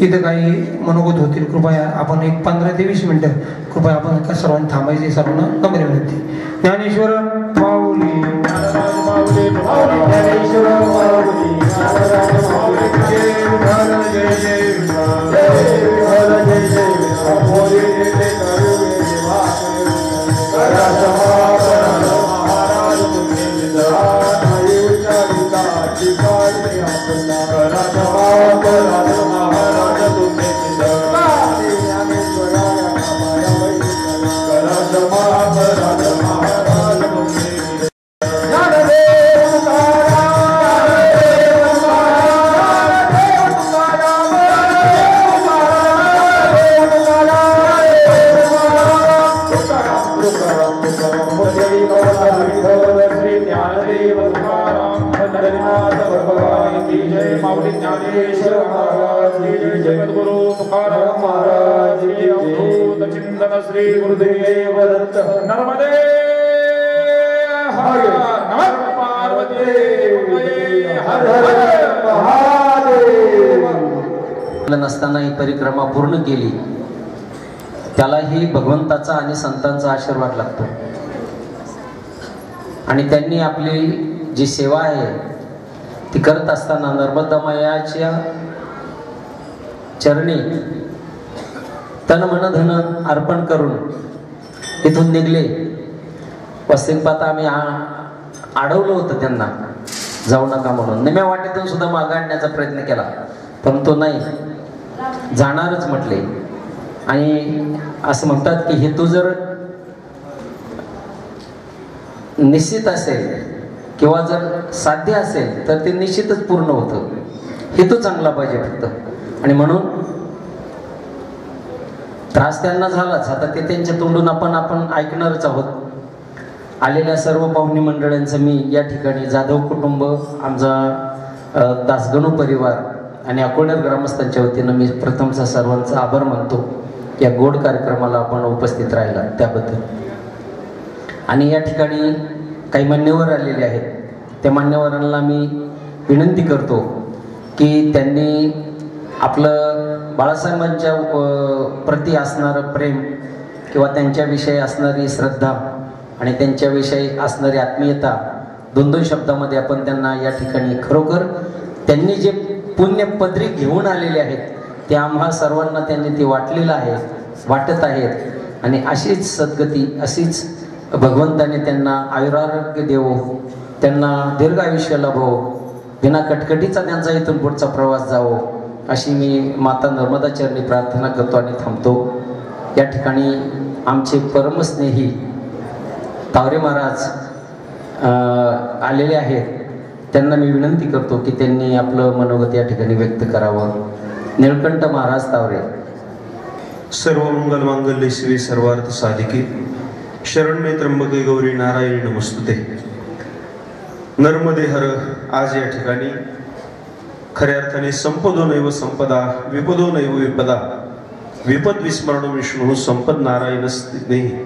इथं काही मनोगत होतील, कृपया आपण एक 15 ते 20 मिनिटं कृपया आपण सर्वांनी थांबायचे, सर्वांना नम्र विनंती। ज्ञानेश्वर माऊली ज्ञानेश्वर माऊली श्री गुरुदेव दत्त नर्मदे हर नमः पार्वती हर हर महादेव। नसताना ही परिक्रमा पूर्ण केली त्यालाही भगवंताचा आणि संतांचा आशीर्वाद लागतो आणि त्यांनी आपली जी सेवा आहे ती करत असताना नर्मदा मायाच्या चरणी तन मन धन अर्पण करून इथून निघले। वस्तीत पाहता आम्ही अडवलं होतं त्यांना जाऊ नका म्हणून, निम्या वाटेतून सुद्धा मागे आणण्याचा प्रयत्न केला परंतु नाही, जाणारच म्हटले। आणि असं म्हणतात की हेतू जर निश्चित असेल किंवा जर साध्य असेल तर ते निश्चितच पूर्ण होतं। हेतू चांगला पाहिजे फक्त, आणि म्हणून त्रास त्यांना झालाच, आता ते त्यांच्या तोंडून आपण ऐकणारच आहोत। आलेल्या सर्व पाहुणी मंडळांचं मी या ठिकाणी जाधव कुटुंब, आमचा दासगणू परिवार आणि अकोल्यात ग्रामस्थांच्या वतीनं मी प्रथमचा सर्वांचा आभार मानतो या गोड कार्यक्रमाला आपण उपस्थित राहिला त्याबद्दल। आणि या ठिकाणी काही मान्यवर आलेले आहेत, त्या मान्यवरांना मी विनंती करतो की त्यांनी आपलं बाळासाहेबांच्या प्रती असणारं प्रेम किंवा त्यांच्याविषयी असणारी श्रद्धा आणि त्यांच्याविषयी असणारी आत्मीयता 2-2 शब्दामध्ये आपण त्यांना या ठिकाणी खरोखर त्यांनी जे पुण्य पदरी घेऊन आलेले आहेत ते आम्हा सर्वांना त्यांनी ती वाटलेलं आहे, वाटत आहेत। आणि अशीच सद्गती, अशीच भगवंताने त्यांना आयुरारोग्य देवो, त्यांना दीर्घ आयुष्य लाभो, बिना कटकटीचा त्यांचा इथून पुढचा प्रवास जावो अशी मी माता नर्मदा चरणी प्रार्थना करतो आणि थांबतो। या ठिकाणी आमचे परमस्नेही तावरे महाराज आलेले आहेत, त्यांना मी विनंती करतो की त्यांनी आपलं मनोगत या ठिकाणी व्यक्त करावं। निळकंठ महाराज तावरे। सर्व मंगल मांगल्ये शिवे सर्वार्थ साधिके शरण्ये त्र्यंबके गौरी नारायणी नमस्तुते। नर्मदे हर आज या ठिकाणी खऱ्या अर्थाने संपदो नैव संपदा विपदो नैव विपदा विपद विस्मरणो विष्णू संपद नारायण स्नेही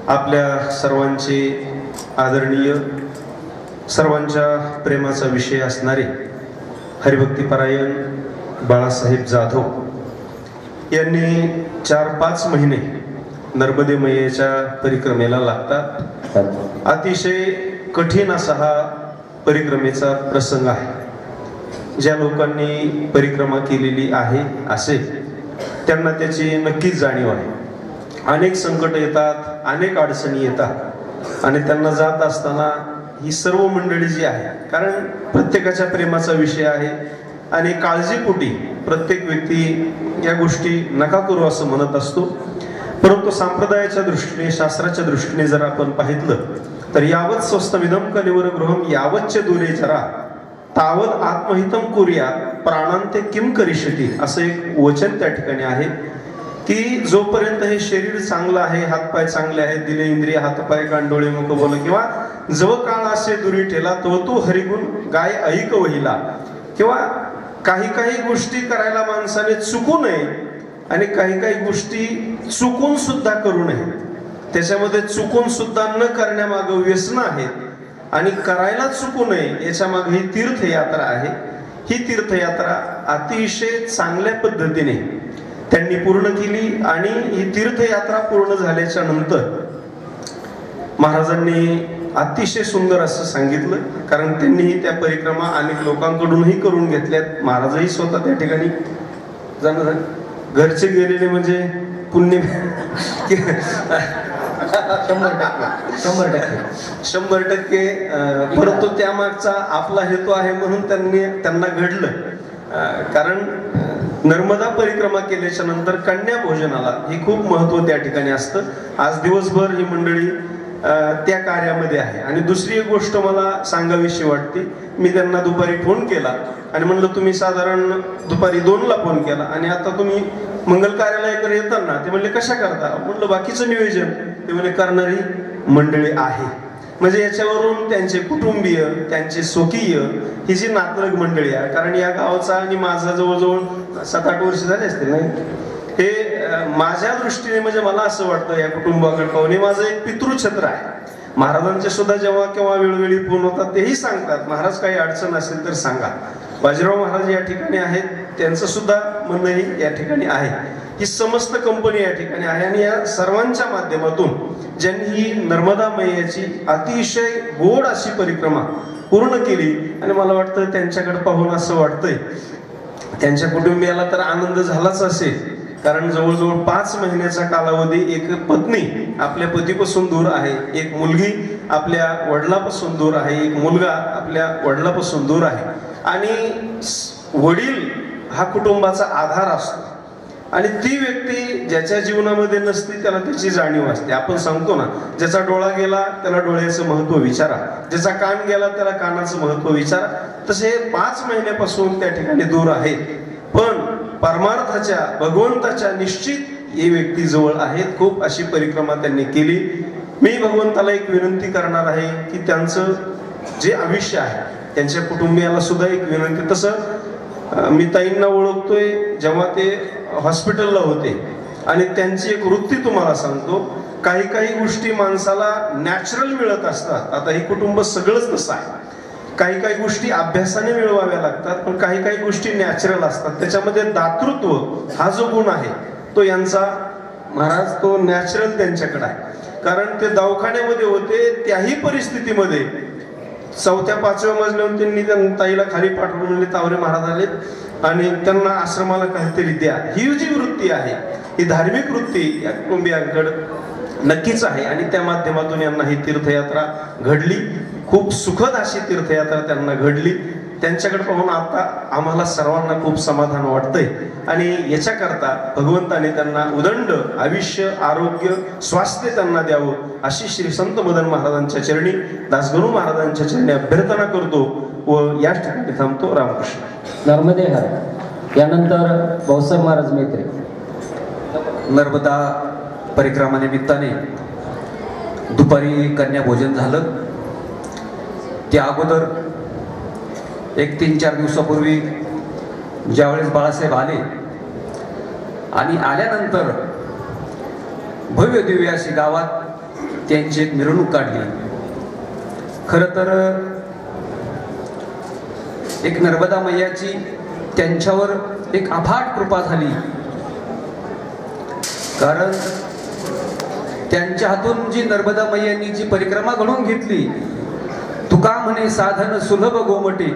आपल्या सर्वांचे आदरणीय, सर्वांच्या प्रेमाचा विषय असणारे हरिभक्तीपरायण बाळासाहेब जाधव यांनी 4-5 महिने नर्मदे मैयाच्या परिक्रमेला लागतात। अतिशय कठीण असा हा परिक्रमेचा प्रसंग आहे। ज्या लोकांनी परिक्रमा केलेली आहे असे त्यांना त्याची नक्कीच जाणीव आहे। अनेक संकट येतात, अनेक अडचणी येतात आणि त्यांना जात असताना ही सर्व मंडळी जी आहे, कारण प्रत्येकाच्या प्रेमाचा विषय आहे आणि काळजीपोटी प्रत्येक व्यक्ती या गोष्टी नका करू असं म्हणत असतो, परंतु संप्रदायाच्या दृष्टीने, शास्त्राच्या दृष्टीने जर आपण पाहितलं तर यावत स्वस्तमिदं कलिवर गृहम यावच्च दूरे जरा तावत आत्महितम कुर्या प्राणांते किम करिष्यति असं एक वचन त्या ठिकाणी आहे। की जोपर्यंत हे शरीर चांगलं आहे, हातपाय चांगले आहेत, दिले इंद्रिय हातपाय कान डोळे मुख बोल, किंवा जव काळ असे दुरी ठेला तो हरिगुण गाय ऐक वहिला, किंवा काही काही गोष्टी करायला माणसाने चुकू नये आणि काही काही गोष्टी चुकून सुद्धा करू नये. त्याच्यामध्ये चुकून सुद्धा न करण्यामागं व्यसन आहेत आणि करायला चुकू नये याच्या मागे ही तीर्थयात्रा आहे. ही तीर्थयात्रा अतिशय चांगल्या पद्धतीने त्यांनी पूर्ण केली आणि ही तीर्थयात्रा पूर्ण झाल्याच्या नंतर महाराजांनी अतिशय सुंदर असं सांगितलं, कारण त्यांनीही त्या परिक्रमा अनेक लोकांकडूनही करून घेतल्यात. महाराजही स्वतः त्या ठिकाणी जाणं घरचे गेलेले म्हणजे पुण्य 100%. परंतु त्यामागचा आपला हेतू आहे म्हणून त्यांना घडलं. कारण नर्मदा परिक्रमा केल्याच्या नंतर कन्या भोजनाला हे खूप महत्व त्या ठिकाणी असतं. आज दिवसभर ही मंडळी त्या कार्यामध्ये आहे. आणि दुसरी एक गोष्ट मला सांगावीशी वाटते, मी त्यांना दुपारी फोन केला आणि म्हणलं तुम्ही साधारण दुपारी 2ला फोन केला आणि आता तुम्ही मंगल कार्यालयाकडे येताना, ते म्हणले कशा करता, म्हणलं बाकीचं नियोजन, ते म्हणले करणारी मंडळी आहे. म्हणजे याच्यावरून त्यांचे कुटुंबीय, त्यांचे स्वकीय ही जी नातलग मंडळी आहे, कारण या गावाचा आणि माझा जवळजवळ 7-8 वर्ष झाले असतील नाही, हे माझ्या दृष्टीने म्हणजे मला असं वाटतं या कुटुंबाकडे पाहून हे माझं एक पितृछत्र आहे. महाराजांचे सुद्धा जेव्हा केव्हा वेळोवेळी फोन होतात तेही सांगतात, महाराज काही अडचण असेल तर सांगा. बाजीराव महाराज या ठिकाणी आहेत, त्यांचं सुद्धा म्हणणंही या ठिकाणी आहे. ही समस्त कंपनी या ठिकाणी आहे आणि या सर्वांच्या माध्यमातून ज्यांनी ही नर्मदा मैयाची अतिशय गोड अशी परिक्रमा पूर्ण केली. आणि मला वाटतं त्यांच्याकडे पाहून असं वाटतंय त्यांच्या कुटुंबियाला तर आनंद झालाच असेल, कारण जवळजवळ 5 महिन्याचा कालावधी एक पत्नी आपल्या पतीपासून दूर आहे, एक मुलगी आपल्या वडिलापासून दूर आहे, एक मुलगा आपल्या वडिलापासून दूर आहे. आणि वडील हा कुटुंबाचा आधार असतो आणि ती व्यक्ती ज्याच्या जीवनामध्ये नसते त्याला त्याची जाणीव असते. आपण सांगतो ना, ज्याचा डोळा गेला त्याला डोळ्याचं महत्व विचारा, ज्याचा कान गेला त्याला कानाचं महत्व विचारा. तसे 5 महिन्यापासून त्या ठिकाणी दूर आहेत, पण परमार्थाच्या भगवंताच्या निश्चित ही व्यक्ती जवळ आहेत. खूप अशी परिक्रमा त्यांनी केली. मी भगवंताला एक विनंती करणार आहे की त्यांचं जे आयुष्य आहे, त्यांच्या कुटुंबियाला सुद्धा एक विनंती. तसं मी ताईंना ओळखतोय जेव्हा ते हॉस्पिटलला होते आणि त्यांची एक वृत्ती तुम्हाला सांगतो, काही काही गोष्टी माणसाला नॅचरल मिळत असतात. आता हे कुटुंब सगळंच तसं आहे. काही काही गोष्टी अभ्यासाने मिळवाव्या लागतात, पण काही काही गोष्टी नॅचरल असतात. त्याच्यामध्ये दातृत्व हा जो गुण आहे तो यांचा महाराज तो नॅचरल त्यांच्याकडे आहे. कारण ते दवाखान्यामध्ये होते, त्याही परिस्थितीमध्ये 4थ्या-5व्या मजल्यावरून त्यांनी त्या ताईला खाली पाठवून म्हणले तावरे महाराज आलेत आणि त्यांना आश्रमाला काहीतरी द्या. ही जी वृत्ती आहे ही धार्मिक वृत्ती या कुटुंबियांकडे नक्कीच आहे आणि त्या माध्यमातून यांना ही तीर्थयात्रा घडली. खूप सुखद अशी तीर्थयात्रा त्यांना घडली. त्यांच्याकडे पाहून आता आम्हाला सर्वांना खूप समाधान वाटतंय आणि याच्याकरता भगवंताने त्यांना उदंड आयुष्य, आरोग्य, स्वास्थ्य त्यांना द्यावं अशी श्री संत मदन महाराजांच्या चरणी, दासगणू महाराजांच्या चरणी अभ्यर्थना करतो व या ठिकाणी थांबतो. रामकृष्ण. नर्मदे हर. यानंतर भाऊसाहेब महाराज मैत्री. नर्मदा परिक्रमा निमित्ताने दुपारी कन्या भोजन झालं. त्या अगोदर एक 3-4 दिवसापूर्वी ज्यावेळेस बाळासाहेब आले आणि आल्यानंतर भव्य दिव्य अशी गावात त्यांची एक मिरवणूक काढली. खरं तर एक नर्मदा मैयाची त्यांच्यावर एक अफाट कृपा झाली, कारण त्यांच्या हातून जी नर्मदा मैयांनी जी परिक्रमा घडून घेतली, तुका म्हणे साधन सुलभ गोमटे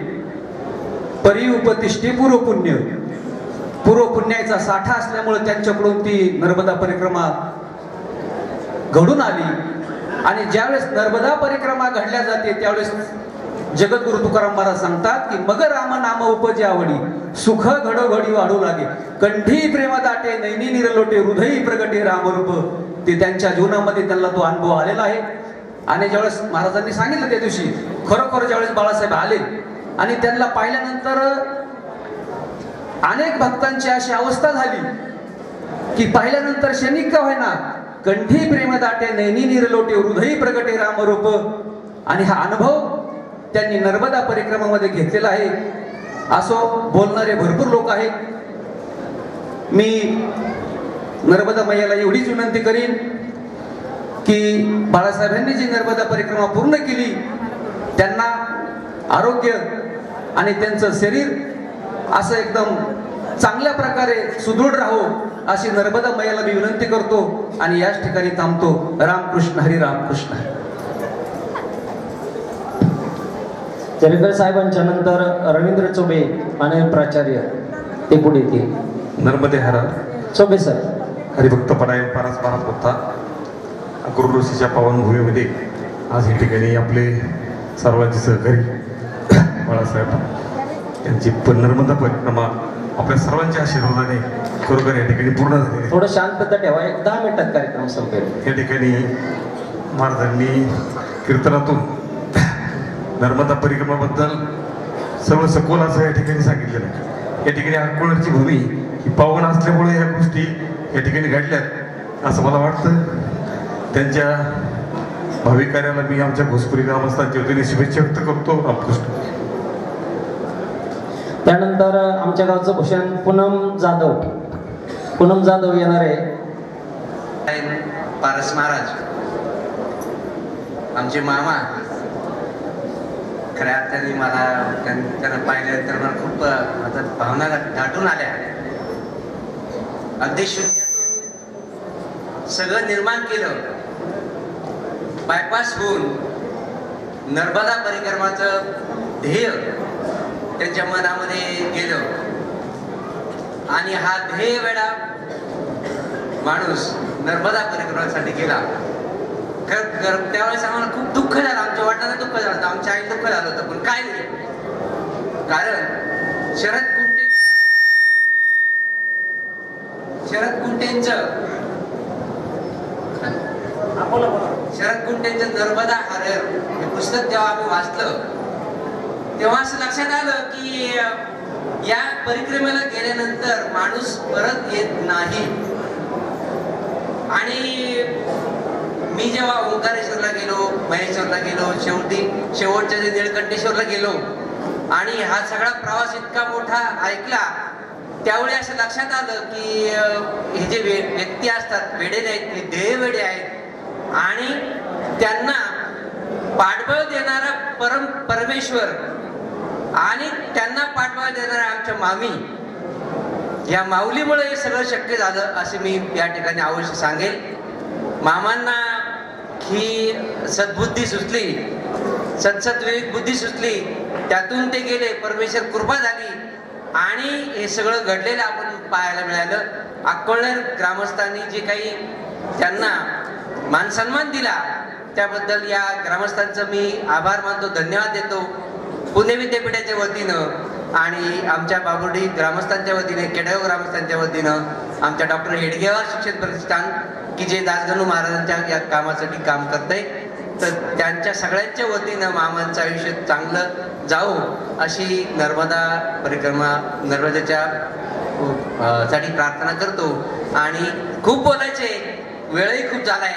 परी उपतिष्ठे पूर्व पुण्य. पूर्व पुण्याचा साठा असल्यामुळे त्यांच्याकडून ती नर्मदा परिक्रमा घडून आली. आणि ज्यावेळेस नर्मदा परिक्रमा घडल्या जाते त्यावेळेस जगद्गुरु तुकाराम महाराज सांगतात की मग राम नाम उपजे आवडी सुख घडोघडी वाढू लागे कंठी प्रेम दाटे नैनी निरलोटे हृदयी प्रगटे रामरूप. ते त्यांच्या जीवनामध्ये त्यांना तो अनुभव आलेला आहे. आणि ज्यावेळेस महाराजांनी सांगितलं त्या दिवशी, खरोखर ज्यावेळेस बाळासाहेब आले आणि त्यांना पाहिल्यानंतर अनेक भक्तांची अशी अवस्था झाली की पाहिल्यानंतर क्षणिक का होईना कंठी प्रेम दाटे नैनी निरलोटे हृदयी प्रगटे रामरूप. आणि हा अनुभव त्यांनी नर्मदा परिक्रमामध्ये घेतलेला आहे. असो बोलणारे भरपूर लोक आहेत. मी नर्मदा मैयाला एवढीच विनंती करीन की बाळासाहेबांनी जी नर्मदा परिक्रमा पूर्ण केली त्यांना आरोग्य आणि त्यांचं शरीर असं एकदम चांगल्या प्रकारे सुदृढ राहो अशी नर्मदा मैयाला मी विनंती करतो आणि याच ठिकाणी थांबतो. रामकृष्ण हरी रामकृष्ण. जरेकर साहेबांच्या नंतर रवींद्र चोबे आणि प्राचार्य ते पुढे येतील. नर्मदे हरा चोबे सर. हरिभक्तपणायन पारस पारत होता गुरु ऋषीच्या पावनभूमीमध्ये आज या ठिकाणी आपले सर्वांचे सहकारी बाळासाहेब यांची नर्मदा परिक्रमा आपल्या सर्वांच्या आशीर्वादाने खरोखर या ठिकाणी पूर्ण झाली. थोडं शांतता ठेवा. 10 मिनिटात कार्यक्रम संपेल. या ठिकाणी महाराजांनी कीर्तनातून नर्मदा परिक्रमाबद्दल सर्व सखोल असं या ठिकाणी सांगितलेलं आहे. या ठिकाणी अकोलाची भूमी ही पावन असल्यामुळे ह्या गोष्टी या ठिकाणी घडल्यात असं मला वाटतं. त्यांच्या भावी कार्याला मी आमच्या घोसपुरी ग्रामस्थांच्या वतीने शुभेच्छा व्यक्त करतो. रामकृष्ण. त्यानंतर आमच्या गावचं भूषण पूनम जाधव. पूनम जाधव येणार आहे. पारस महाराज आमचे मामा खऱ्या अर्थाने मला त्यांना पाहिल्यानंतर मला खूप माझ्या भावना दाटून आल्या. अगदी शून्यातून सगळं निर्माण केलं. बायपास होऊन नर्मदा परिक्रमाचं ध्येय त्यांच्या मनामध्ये गेलं आणि हा ध्येय वेळा माणूस नर्मदा परिक्रमासाठी गेला. त्यावेळेस आम्हाला खूप दुःख झालं. आमच्या वाटाला दुःख झालं होतं. आमच्या आई दुःख झालं होतं. पण काय नाही, कारण शरद कुंटेंचं नर्मदा हरर हे पुस्तक जेव्हा आम्ही वाचलं तेव्हा असं लक्षात आलं की या परिक्रमेला गेल्यानंतर माणूस परत येत नाही. आणि मी जेव्हा ओंकारेश्वरला गेलो, महेश्वरला गेलो, शेवटच्या जे निळकंठेश्वरला गेलो आणि हा सगळा प्रवास इतका मोठा ऐकला त्यावेळी असं लक्षात आलं की हे जे व्यक्ती असतात वेडे नाहीत, हे ध्येय वेडे आहेत आणि त्यांना पाठबळ देणारा परमेश्वर आणि त्यांना पाठबळ देणारा आमच्या मामी या माऊलीमुळे हे सगळं शक्य झालं असे मी या ठिकाणी अवश्य सांगेल. मामांना ही सद्बुद्धी सुचली, सत्सद्विवेक बुद्धी सुचली, त्यातून ते गेले, परमेश्वर कृपा झाली आणि हे सगळं घडलेलं आपण पाहायला मिळालं. अक्कोळनेर ग्रामस्थांनी जे काही त्यांना मान सन्मान दिला त्याबद्दल या ग्रामस्थांचं मी आभार मानतो, धन्यवाद देतो. पुणे विद्यापीठाच्या वतीनं आणि आमच्या बाबुर्डी ग्रामस्थांच्या वतीने, केडगाव ग्रामस्थांच्या वतीनं, आमच्या डॉक्टर हेडगेवार शिक्षण प्रतिष्ठान की जे दासगणू महाराजांच्या या कामासाठी काम करतंय, तर त्यांच्या सगळ्यांच्या वतीनं मामांचं आयुष्य चांगलं जावो अशी नर्मदा परिक्रमा नर्मदेच्या साठी प्रार्थना करतो. आणि खूप बोलायचे, वेळही खूप झालाय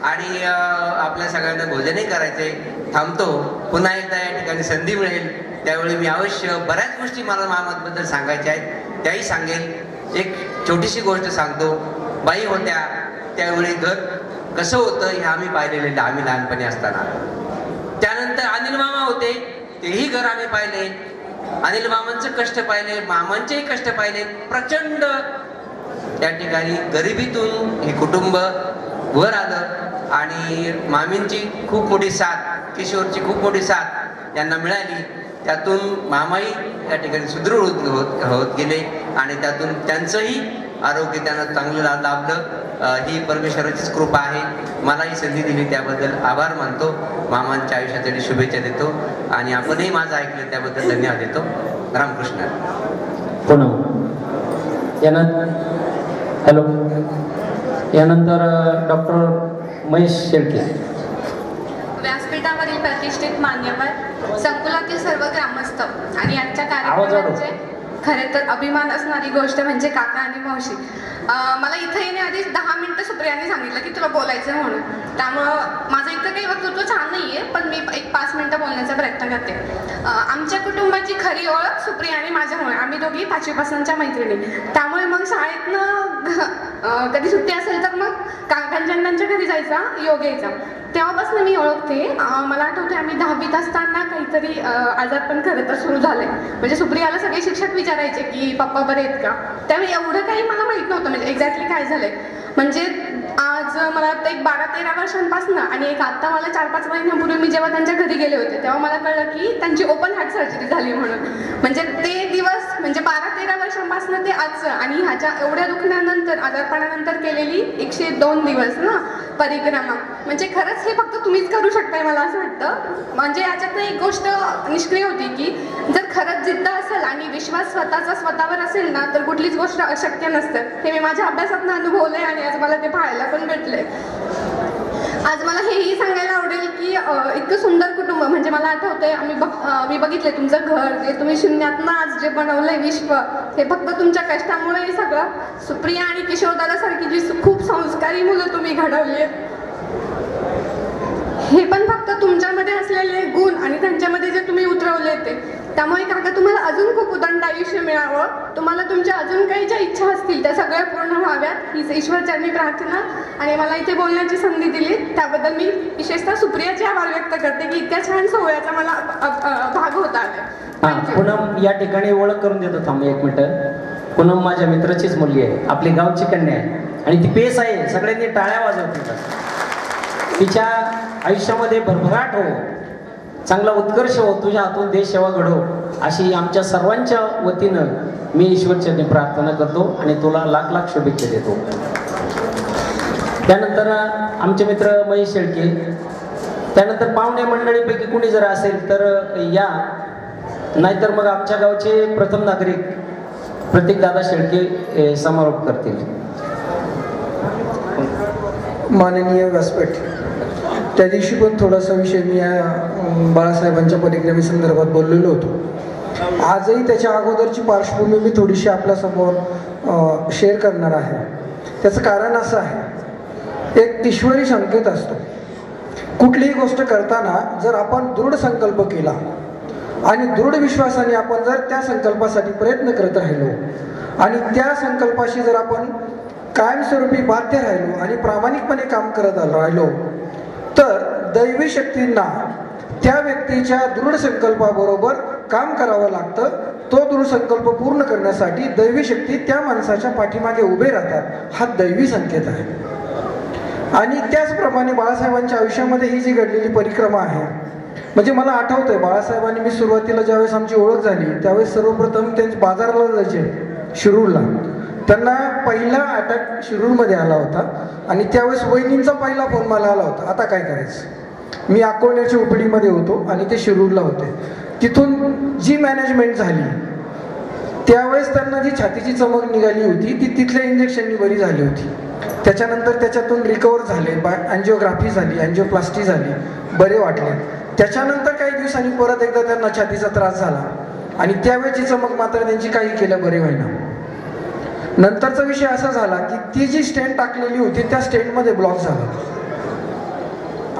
आणि आपल्या सगळ्यांना भोजनही करायचंय. थांबतो. पुन्हा एकदा या ठिकाणी संधी मिळेल त्यावेळी मी अवश्य बऱ्याच गोष्टी मला मामाबद्दल सांगायच्या आहेत त्याही सांगेल. एक छोटीशी गोष्ट सांगतो. बाई होत्या त्यावेळी घर कसं होतं हे आम्ही पाहिलेलं, आम्ही लहानपणी असताना. त्यानंतर अनिल मामा होते, तेही घर आम्ही पाहिले. अनिल मामांचं कष्ट पाहिले, मामांचेही कष्ट पाहिले. प्रचंड त्या ठिकाणी गरिबीतून हे कुटुंब वर आलं आणि मामींची खूप मोठी साथ, किशोरची खूप मोठी साथ यांना मिळाली. त्यातून मामाही या ठिकाणी सुदृढ होत गेले आणि त्यातून त्यांचंही आरोग्य त्यांना चांगलं लाभलं. ही परमेश्वराचीच कृपा आहे. मला ही संधी दिली त्याबद्दल आभार मानतो. मामांच्या आयुष्यासाठी शुभेच्छा देतो आणि आपणही माझं ऐकलं त्याबद्दल धन्यवाद देतो. रामकृष्ण. हॅलो. यानंतर डॉक्टर महेश शेळके. व्यासपीठावरील प्रतिष्ठित मान्यवर, संकुलातील सर्व ग्रामस्थ आणि आजच्या कार्यक्रमाचे खरे तर अभिमान असणारी गोष्ट म्हणजे काका आणि मावशी. मला इथं येण्याआधी 10 मिनिटं सुप्रियाने सांगितलं की तुला बोलायचं आहे म्हणून. त्यामुळं माझं इतकं काही वक्तृत्व छान नाही आहे, पण मी एक 5 मिनिटं बोलण्याचा प्रयत्न करते. आमच्या कुटुंबाची खरी ओळख सुप्रिया आणि माझ्यामुळे. आम्ही दोघी 5वी-पासूनच्या मैत्रिणी. त्यामुळे मग शाळेतनं कधी सुट्टी असेल तर मग काकांच्या घरी जायचा, योग यायचा. तेव्हापासून मी ओळखते. मला आठवते आम्ही 10वीत असताना काहीतरी आजारपण खरं तर सुरू झालंय. म्हणजे सुप्रियाला सगळे शिक्षक विचारायचे की पप्पा बरे आहेत का. त्यावेळी एवढं काही मला माहित नव्हतं म्हणजे एक्झॅक्टली काय झालंय. म्हणजे आज मला वाटतं एक 12-13 वर्षांपासून आणि एक आता मला 4-5 महिन्यापूर्वी मी जेव्हा त्यांच्या घरी गेले होते तेव्हा मला कळलं की त्यांची ओपन हार्ट सर्जरी झाली म्हणून. म्हणजे ते दिवस म्हणजे 12-13 वर्षांपासून ते आजचं आणि ह्याच्या एवढ्या दुखण्यानंतर आजारपणानंतर केलेली 102 दिवस ना परिक्रमा. म्हणजे खरंच हे फक्त तुम्हीच करू शकताय मला असं वाटतं. म्हणजे याच्यातनं एक गोष्ट निष्क्रिय होती की जर खरंच जिद्द असेल आणि विश्वास स्वतःचा स्वतःवर असेल ना तर कुठलीच गोष्ट अशक्य नसते. हे मी माझ्या अभ्यासातनं अनुभवलंय आणि आज मला ते पाहायला पण भेटले. आज मला हेही सांगायला आवडेल की इतकं सुंदर कुटुंब म्हणजे मला आठवतंय मी बघितले तुमचं घर जे तुम्ही शून्यातनं आज जे बनवलंय विश्व हे फक्त तुमच्या कष्टामुळे हे सगळं. सुप्रिया आणि किशोरदादासारखी जी खूप संस्कारी मुलं तुम्ही घडवली आहेत हे पण फक्त तुमच्यामध्ये असलेले गुण आणि त्यांच्यामध्ये जे तुम्ही उतरवले ते. त्यामुळे काका तुम्हाला अजून खूप उदंड आयुष्य मिळावं. तुम्हाला तुमच्या अजून काही ज्या इच्छा असतील त्या सगळ्या पूर्ण व्हाव्यात हीच ईश्वरचरणी प्रार्थना. आणि मला इथे बोलण्याची संधी दिली त्याबद्दल मी विशेषतः सुप्रियाचे आभार व्यक्त करते की इतक्या छान सोहळ्याचा मला भाग होता आले. पूनम या ठिकाणी ओळख करून देतो. थांब 1 मिनिट. पूनम माझ्या मित्राचीच मुलगी आहे, आपली गावची कन्या आहे आणि ती पेस आहे. सगळ्यांनी टाळ्या वाजवतात. तिच्या आयुष्यामध्ये भरभराट हो, चांगला उत्कर्ष हो, तुझ्या हातून देश सेवा घडो अशी आमच्या सर्वांच्या वतीनं मी ईश्वरचरणी प्रार्थना करतो आणि तुला लाख लाख शुभेच्छा देतो. त्यानंतर आमचे मित्र महेश शेळके, त्यानंतर पाहुणे मंडळीपैकी कुणी जर असेल तर या, नाहीतर मग आमच्या गावचे प्रथम नागरिक प्रतीक दादा शेळके समारोप करतील. माननीय व्यासपीठ, त्या दिवशी पण थोडासा विषय मी या बाळासाहेबांच्या परिक्रमेसंदर्भात बोललेलो होतो. आजही त्याच्या अगोदरची पार्श्वभूमी मी थोडीशी आपल्यासमोर शेअर करणार आहे. त्याचं कारण असं आहे, एक ईश्वरी संकेत असतो. कुठलीही गोष्ट करताना जर आपण दृढ संकल्प केला आणि दृढ विश्वासाने आपण जर त्या संकल्पासाठी प्रयत्न करत राहिलो आणि त्या संकल्पाशी जर आपण कायमस्वरूपी बाध्य राहिलो आणि प्रामाणिकपणे काम करत राहिलो तर दैवी शक्तींना त्या व्यक्तीच्या दृढ संकल्पाबरोबर काम करावं लागतं. तो दृढ संकल्प पूर्ण करण्यासाठी दैवी शक्ती त्या माणसाच्या पाठीमागे उभे राहतात. हा दैवी संकेत आहे. आणि त्याचप्रमाणे बाळासाहेबांच्या आयुष्यामध्ये ही जी घडलेली परिक्रमा आहे, म्हणजे मला आठवतंय बाळासाहेबांनी मी सुरुवातीला ज्यावेळेस आमची ओळख झाली त्यावेळेस सर्वप्रथम ते बाजाराला जायचे शिरूरला. त्यांना पहिला अटॅक शिरूरमध्ये आला होता आणि त्यावेळेस वहिनींचा पहिला फोन मला आला होता, आता काय करायचं. मी अकोल्याच्या ओपीडीमध्ये होतो आणि ते शिरूरला होते. तिथून जी मॅनेजमेंट झाली त्यावेळेस त्यांना जी छातीची चमक निघाली होती ती तिथल्या इंजेक्शननी बरी झाली होती. त्याच्यानंतर त्याच्यातून रिकवर झाले, अँजिओग्राफी झाली, अँजिओप्लास्टी झाली, बरे वाटले. त्याच्यानंतर काही दिवसांनी परत एकदा त्यांना छातीचा त्रास झाला आणि त्यावेळेची चमक मात्र त्यांची काही केल्या बरे व्हायना. नंतरचा विषय असा झाला की ती जी स्टेंट टाकलेली होती त्या स्टेंटमध्ये ब्लॉक झाला.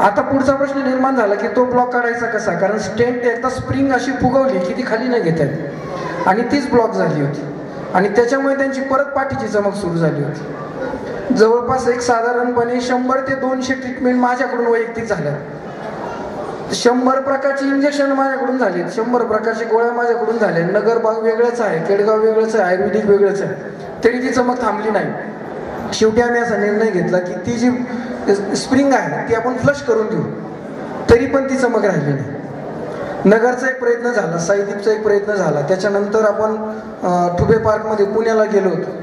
आता पुढचा प्रश्न निर्माण झाला की तो ब्लॉक काढायचा कसा, कारण स्टेंट एकदा स्प्रिंग अशी फुगवली की ती खाली नाही घेता येत आणि तीच ब्लॉक झाली होती आणि त्याच्यामुळे त्यांची परत पाठीची चमक सुरू झाली होती. जवळपास एक साधारणपणे 100 ते 200 ट्रीटमेंट माझ्याकडून वैयक्तिक झाल्या. 100 प्रकारची इंजेक्शन माझ्याकडून झाली, 100 प्रकारच्या गोळ्या माझ्याकडून झाल्या. नगरबाग वेगळंच आहे, केडगाव वेगळंच आहे, आयुर्वेदिक वेगळंच आहे, तरी ती चमक थांबली नाही. शेवटी आम्ही असा निर्णय घेतला की ती जी स्प्रिंग आहे ती आपण फ्लश करून देऊ, तरी पण ती चमक राहिली नाही. नगरचा एक प्रयत्न झाला, साईदीपचा एक प्रयत्न झाला. त्याच्यानंतर आपण ठुबे पार्कमध्ये पुण्याला गेलो होतो,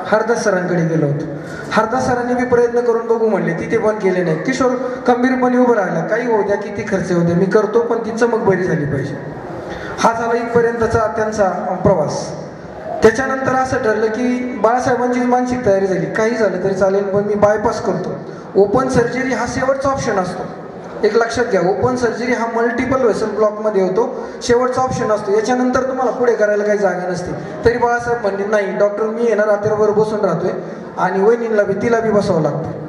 हरदास सरांकडे गेलो होतो. हरदास सरांनी बी प्रयत्न करून बघू म्हणले, तिथे पण केले नाही. किशोर खंबीरपणे उभं राहिला, काही होऊ द्या, किती खर्च होऊ द्या, मी करतो, पण ती चमक बरी झाली पाहिजे. हा झाला इथपर्यंतचा त्यांचा प्रवास. त्याच्यानंतर असं ठरलं की बाळासाहेबांची मानसिक तयारी झाली, काही झालं तरी चालेल पण मी बायपास करतो. ओपन सर्जरी हा शेवटचा ऑप्शन असतो, एक लक्षात घ्या, ओपन सर्जरी हा मल्टिपल व्हेसल ब्लॉकमध्ये होतो, शेवटचा ऑप्शन असतो, याच्यानंतर तुम्हाला पुढे करायला काही जागा नसते. तरी बाळासाहेब म्हणले नाही डॉक्टर, मी येणार रात्रभर बसून राहतोय आणि वहिनीला बी तिला बी बसावं लागतं.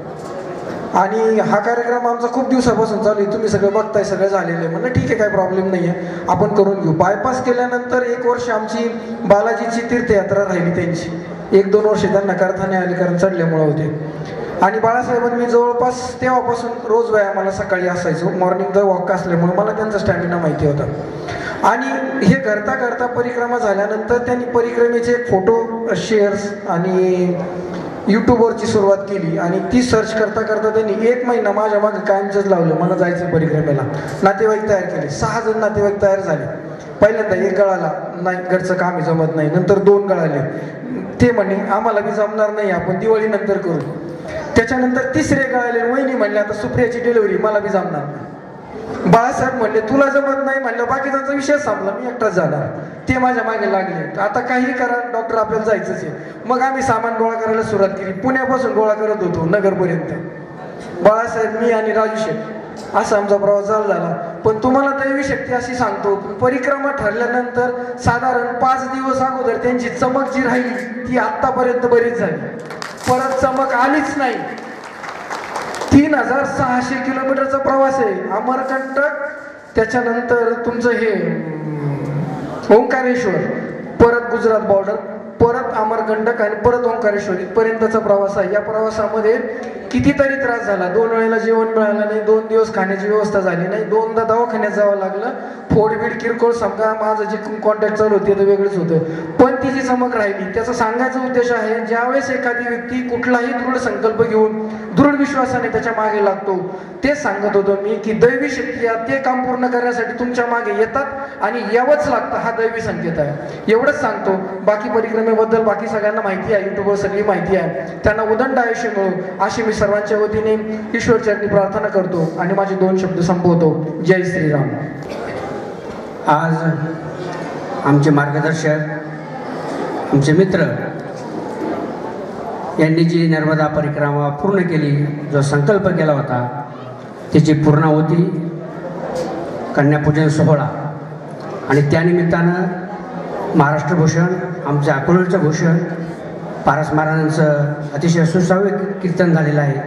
आणि हा कार्यक्रम आमचा खूप दिवसापासून चालू आहे, तुम्ही सगळं बघताय, सगळं झालेलं आहे. म्हणलं ठीक आहे, काही प्रॉब्लेम नाही आहे, आपण करून घेऊ. बायपास केल्यानंतर 1 वर्ष आमची बालाजीची तीर्थयात्रा राहिली त्यांची, 1-2 वर्ष त्यांना करता नाही आली कारण चढल्यामुळे होते. आणि बाळासाहेबांनी जवळपास तेव्हापासून रोज व्यायामाला सकाळी असायचो, मॉर्निंगचा वॉक असल्यामुळे मला त्यांचा स्टॅमिना माहिती होता. आणि हे करता करता परिक्रमा झाल्यानंतर त्यांनी परिक्रमेचे फोटो शेअर्स आणि यूट्यूबवरची सुरुवात केली. आणि ती सर्च करता करता त्यांनी 1 महिना माझ्या मागे कायमचंच लावलं, मला जायचं परिक्रमेला. नातेवाईक तयार केले, 6 जण नातेवाईक तयार झाले. पहिल्यांदा 1 गळाला, नाही घरचं काम जमत नाही, नंतर 2 गळाले, ते म्हणे आम्हाला बी जमणार नाही, आपण दिवाळीनंतर करू. त्याच्यानंतर 3रे गळाले, वहिनी म्हणले आता सुप्रियाची डिलिव्हरी, मला बी जमणार नाही. बाळासाहेब म्हणले तुला जमत नाही, म्हणलं बाकीचा विषय संपला, मी एकटाच जाणार. ते माझ्या मागे लागले, आता काही करा डॉक्टर, आपल्याला जायचंच आहे. मग आम्ही सामान गोळा करायला सुरुवात केली, पुण्यापासून गोळा करत होतो नगरपर्यंत. बाळासाहेब, मी आणि राजू शेठ असा आमचा प्रवास चालू झाला. पण तुम्हाला दैवी शक्ती अशी सांगतो, परिक्रमा ठरल्यानंतर साधारण 5 दिवस अगोदर त्यांची चमक जी राहिली ती आत्तापर्यंत बरीच झाली, परत चमक आलीच नाही. 3600 किलोमीटरचा प्रवास आहे, अमरकंटक, त्याच्यानंतर तुमचं हे ओंकारेश्वर, परत गुजरात बॉर्डर, परत अमरकंटक आणि परत ओंकारेश्वर इथपर्यंतचा प्रवास आहे. या प्रवासामध्ये कितीतरी त्रास झाला, 2 वेळेला जेवण मिळालं नाही, 2 दिवस खाण्याची व्यवस्था झाली नाही, 2दा दवाखान्यात जावं लागलं, फोडबीड किरकोळ समजा, माझं जे कॉन्टॅक्ट चालू होते ते वेगळंच होतं, पण ती जी चमक राहिली. त्याचा सांगायचा उद्देश आहे, ज्यावेळेस एखादी व्यक्ती कुठलाही दृढ संकल्प घेऊन दृढ विश्वासाने त्याच्या मागे लागतो, तेच सांगत होतो मी की दैवी शक्ती ते काम पूर्ण करण्यासाठी तुमच्या मागे येतात आणि यावंच लागतं, हा दैवी संकेत आहे. एवढंच सांगतो. बाकी परिक्रमेबद्दल बाकी सगळ्यांना माहिती आहे, युट्यूबवर सगळी माहिती आहे. त्यांना उदंड आयुष्य मिळो अशी मी सर्वांच्या वतीने ईश्वरचरणी प्रार्थना करतो आणि माझे 2 शब्द संपवतो. जय श्रीराम. आज आमचे मार्गदर्शक, आमचे मित्र यांनी जी नर्मदा परिक्रमा पूर्ण केली, जो संकल्प केला होता त्याची पूर्णाहुती, कन्यापूजन सोहळा, आणि त्यानिमित्तानं महाराष्ट्रभूषण, आमच्या अकोल्याचं भूषण पारस महाराजांचं अतिशय सुश्राव्य कीर्तन झालेलं आहे.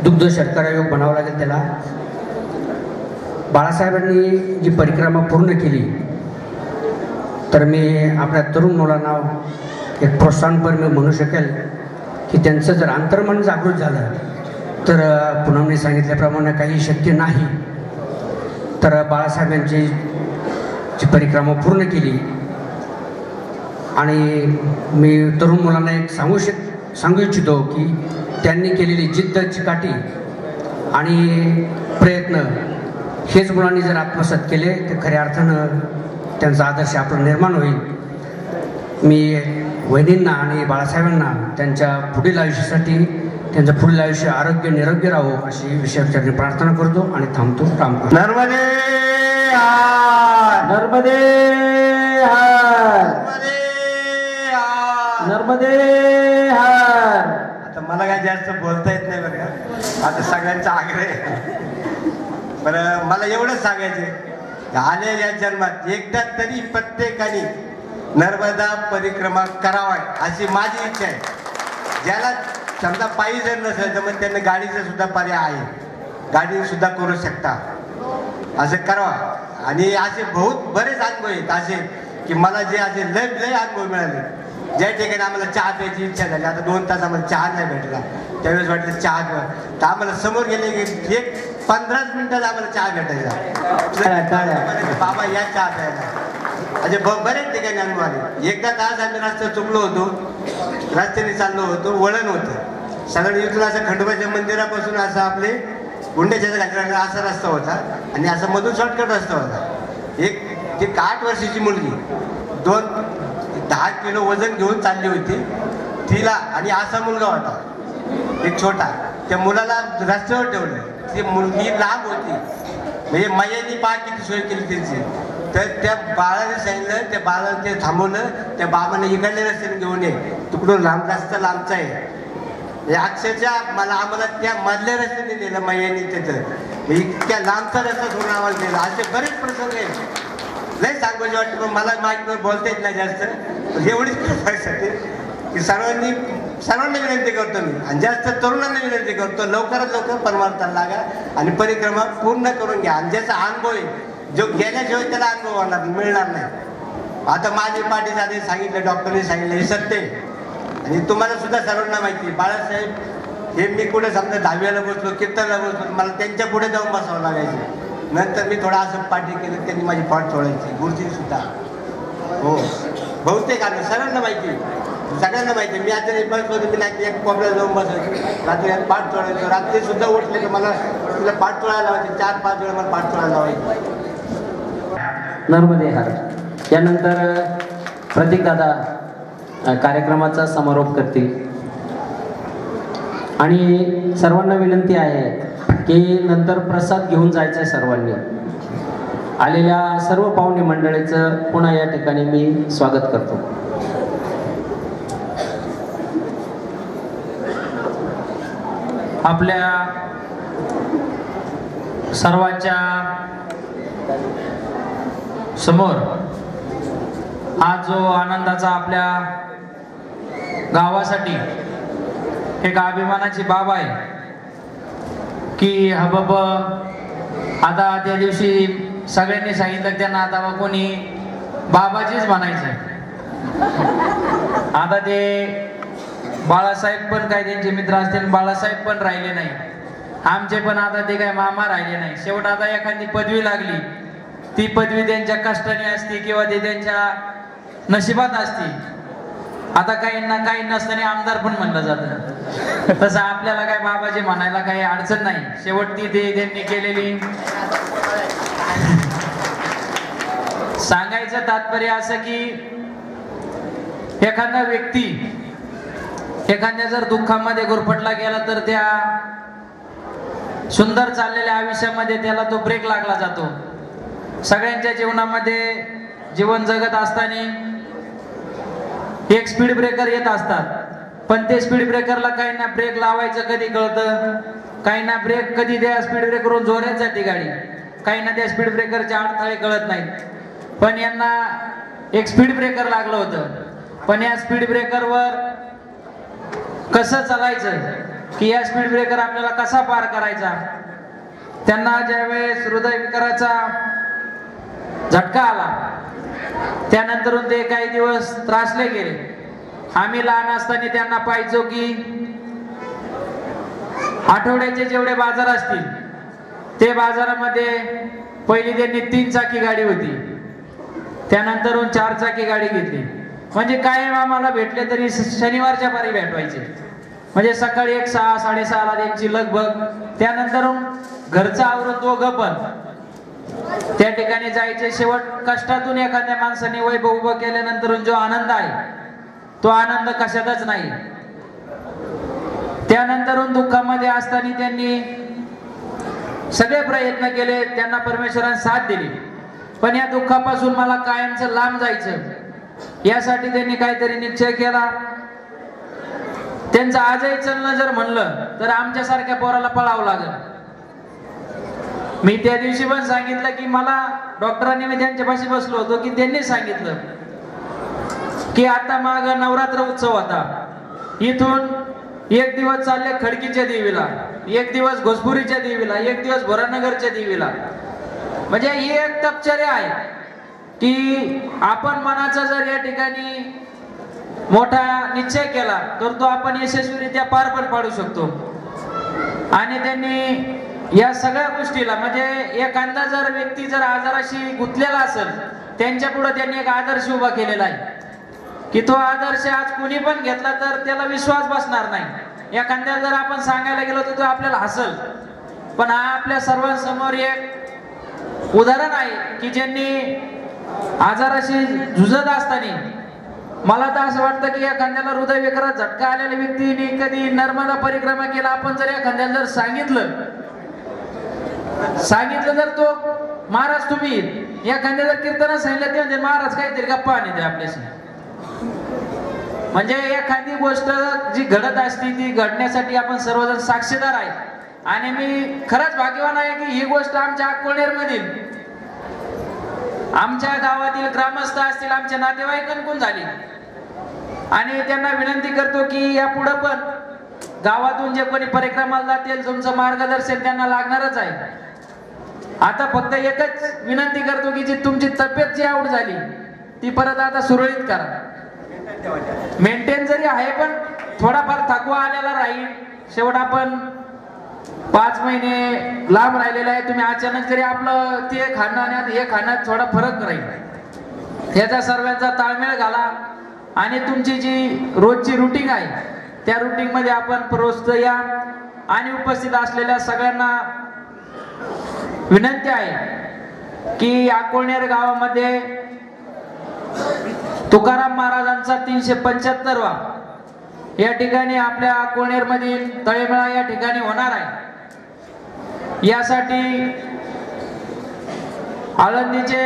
दुग्ध शर्करा योग बनावं लागेल त्याला. बाळासाहेबांनी जी परिक्रमा पूर्ण केली, तर मी आपल्या तरुण मुलांना एक प्रोत्साहनपर मी म्हणू शकेल की त्यांचं जर अंतर्मन जागृत झालं तर पूनमने सांगितल्याप्रमाणे काही शक्य नाही. तर बाळासाहेबांची जी परिक्रमा पूर्ण केली, आणि मी तरुण मुलांना एक सांगू इच्छितो की त्यांनी केलेली जिद्द, चिकाटी आणि प्रयत्न हेच मुलांनी जर आत्मसात केले तर खऱ्या अर्थानं त्यांचा आदर्श आपलं निर्माण होईल. मी वहिनींना आणि बाळासाहेबांना त्यांच्या पुढील आयुष्यासाठी, त्यांचं पुढील आयुष्य आरोग्य निरोगी राहो अशी ईश्वरचरणी प्रार्थना करतो आणि थांबतो. रामकृष्ण. नर्मदे हार, नर्मदे हार, नर्मदे हार. आता मला काय जास्त बोलता येत नाही बरं का, आता सगळ्यांचा आग्रह आहे. बरं, मला एवढंच सांगायचं, आलेल्या जन्मात एकदा तरी प्रत्येकाने नर्मदा परिक्रमा करावा अशी माझी इच्छा आहे. ज्याला समजा पायी जर नसेल तर मग त्यांना गाडीचा सुद्धा पर्याय आहे, गाडी सुद्धा करू शकता, असं करावा. आणि असे बहुत बरेच अनुभव आहेत असे की मला जे असे लय अनुभव मिळाले. ज्या ठिकाणी आम्हाला चहा प्यायची इच्छा झाली, आता 2 तास आम्हाला चहा नाही भेटला, त्यावेळेस वाटलं चहा प्या, तर आम्हाला समोर गेले की एक 15 मिनिटात आम्हाला चहा भेटायचा. बाबा या चहा प्यायला, असे बरेच ठिकाणी अनुभव आले. एकदा तास आम्ही रस्ता चुकलो होतो, रस्त्याने चाललो होतो, वळण होतं सगळं, इथून असं खंडोबाच्या मंदिरापासून असं आपले गुंड्याच्या घातला असा रस्ता होता आणि असा मधून शॉर्टकट रस्ता होता. एक 8 वर्षाची मुलगी 10 किलो वजन घेऊन चालली होती तिला, आणि असा मुलगा होता एक छोटा, त्या मुलाला रस्त्यावर ठेवलं. ती मुलगी लांब होती, म्हणजे मायांनी पहा किती सोय केली त्यांची. तर त्या बाळाने सांगितलं, त्या बाळाने ते थांबवलं, त्या बाबाने इकडल्या रस्त्याने घेऊन ये, तिकडून रस्ता लांबचा आहे. अक्षरशः आम्हाला त्या मधल्या रस्त्याने नेलं मायांनी तिथं. इतक्या लांबचा रस्ता सोडून आम्हाला दिला. असे बरेच प्रसंग आहेत, लय सांगूचे वाटते, पण मला माईकवर बोलता येत नाही जास्त. एवढीच कृपासाठी की सर्वांना विनंती करतो मी, आणि जास्त तरुणांना विनंती करतो, लवकरात लवकर परमार्थाला लागा आणि परिक्रमा पूर्ण करून घ्या. आणि ज्याचा अनुभव आहे, जो गेल्याशिवाय त्याला अनुभव होणार मिळणार नाही. आता माझे पाठी झाले सांगितलं, डॉक्टरने सांगितलं, हे सत्य आहे. आणि तुम्हाला सुद्धा सर्वांना माहिती, बाळासाहेब हे मी कुठे समजा 10वीला बसलो, कीर्तनला बसलो, मला त्यांच्या पुढे जाऊन बसावं लागायचं. नंतर मी थोडा असं पाठी केलं, त्यांनी माझी पाठ सोडायची, गुरुजी सुद्धा. हो, बहुतेक आलं, सगळ्यांना माहिती, सगळ्यांना माहिती. मी आता बसलो, मी नाही एक कोपऱ्यात जाऊन बसायचो, रात्री पाठ सोडायचो. रात्री सुद्धा उठले तर मला तिला पाठ सोडायला लावायचे, 4-5 वेळा मला पाठ सोडायला लावायचे. नर्मदे हर. यानंतर प्रतीक दादा कार्यक्रमाचा समारोप करतील. आणि सर्वांना विनंती आहे की नंतर प्रसाद घेऊन जायचं आहे सर्वांनी. आलेल्या सर्व पाहुणे मंडळीचं पुन्हा या ठिकाणी मी स्वागत करतो. आपल्या सर्वांच्या समोर आज जो आनंदाचा आपल्या गावासाठी एक अभिमानाची बाब आहे की हा बाबा आता त्या दिवशी सगळ्यांनी सांगितलं त्यांना आता बा कोणी बाबाजीच म्हणायचं. आता ते बाळासाहेब पण काय त्यांचे मित्र असतील, बाळासाहेब पण राहिले नाही, आमचे पण आता ते काय मामा राहिले नाही. शेवट आता एखादी पदवी लागली, ती पदवी त्यांच्या कष्टाने असते किंवा ते त्यांच्या नशिबात असते. आता काही ना काही नसताना आमदार पण म्हणलं जातं, तसं आपल्याला काय बाबाजी म्हणायला काही अडचण नाही. शेवट ती त्यांनी केलेली. सांगायचं तात्पर्य असं की एखादा व्यक्ती एखाद्या जर दुःखामध्ये गुरफटला गेला तर त्या सुंदर चाललेल्या आयुष्यामध्ये त्याला तो ब्रेक लागला जातो. सगळ्यांच्या जीवनामध्ये जीवन जगत असताना एक स्पीड ब्रेकर येत असतात, पण ते स्पीड ब्रेकरला काही ना ब्रेक लावायचं कधी कळतं, काही ना ब्रेक कधी त्या स्पीड ब्रेकवरून जोरात जाते गाडी, काही ना त्या स्पीड ब्रेकरचे अडथळे कळत नाहीत. पण यांना एक स्पीड ब्रेकर लागलं होतं, पण या स्पीड ब्रेकरवर कसं चालायचं की या स्पीड ब्रेकर आपल्याला कसा पार करायचा. त्यांना ज्यावेळेस हृदयविकाराचा झटका आला त्यानंतरून ते काही दिवस त्रासले गेले. आम्ही लहान असताना त्यांना पाहायचो की आठवड्याचे जेवढे बाजार असतील ते बाजारामध्ये पहिली त्यांनी 3 चाकी गाडी होती, त्यानंतरून 4 चाकी गाडी घेतली. म्हणजे कायम आम्हाला भेटले तरी शनिवारच्या पारी भेटवायचे. म्हणजे सकाळी 6-6:30ला त्यांची लगबग, त्यानंतरून घरचं आवरून दोघं पण त्या ठिकाणी जायचे. शेवट कष्टातून एखाद्या माणसाने वैभव उभं केल्यानंतर जो आनंद आहे तो आनंद कशातच नाही. त्यानंतरून दुःखामध्ये असताना त्यांनी सगळे प्रयत्न केले, त्यांना परमेश्वराने साथ दिली. पण या दुःखापासून मला कायमचं लांब जायचं यासाठी त्यांनी काहीतरी निश्चय केला. त्यांचं आजही चलणं जर म्हणलं तर आमच्यासारख्या पोराला पळावं लागेल. मी त्या दिवशी पण सांगितलं की मला डॉक्टरांनी, मी त्यांच्यापाशी बसलो होतो की त्यांनी सांगितलं की आता माग नवरात्र उत्सव होता, इथून एक दिवस चालले खडकीच्या देवीला, एक दिवस घोसपुरीच्या देवीला, एक दिवस भोरानगरच्या देवीला. म्हणजे ही एक तपचर्या आहे की आपण मनाचा जर या ठिकाणी मोठा निश्चय केला तर तो आपण यशस्वीरित्या पार पण पाडू शकतो. आणि त्यांनी या सगळ्या गोष्टीला म्हणजे एखादा जर व्यक्ती जर आजाराशी गुंतलेला असेल त्यांच्या पुढे त्यांनी एक आदर्श उभा केलेला आहे की तो आदर्श आज कुणी पण घेतला तर त्याला विश्वास बसणार नाही. एखाद्याला जर आपण सांगायला गेलो तर तो आपल्याला हसल, पण हा आपल्या सर्वांसमोर एक उदाहरण आहे की ज्यांनी आजाराशी झुजत असताना, मला तर असं वाटतं की एखाद्याला हृदयविकारात झटका आलेल्या व्यक्तीने कधी नर्मदा परिक्रमा केला, आपण जर एखाद्याला जर सांगितलं तर तो महाराज तुम्ही, एखाद्या जर कीर्तन सांगितलं ते म्हणजे महाराज काहीतरी गप्पा आणि ते आपल्याशी. म्हणजे एखादी गोष्ट जी घडत असते ती घडण्यासाठी आपण सर्वजण साक्षीदार आहेत. आणि मी खरंच भाग्यवान आहे की ही गोष्ट आमच्या अक्कोळनेरमधील आमच्या गावातील ग्रामस्थ असतील, आमच्या नातेवाईकांकडून झाली. आणि त्यांना विनंती करतो की यापुढे पण गावातून जे कोणी परिक्रमाला जातील तुमचं मार्गदर्शन त्यांना लागणारच आहे. आता फक्त एकच विनंती करतो की जी तुमची तब्येत जी आऊट झाली ती परत आता सुरळीत करा. मेंटेन जरी आहे पण थोडाफार थकवा आलेला राहील. शेवट आपण 5 महिने लांब राहिलेला आहे. तुम्ही अचानक जरी आपलं ते खाणं आणि हे खाण्यात थोडा फरक राहील. ह्याचा सर्वांचा ताळमेळ घाला आणि तुमची जी रोजची रुटीन आहे त्या रुटीन मध्ये आपण प्रवस्त या. आणि उपस्थित असलेल्या सगळ्यांना विनंती आहे की अक्कोळनेर गावामध्ये तुकाराम महाराजांचा 375वा या ठिकाणी आपल्या अक्कोळनेर मधील तळेमेळा या ठिकाणी होणार आहे. यासाठी आळंदीचे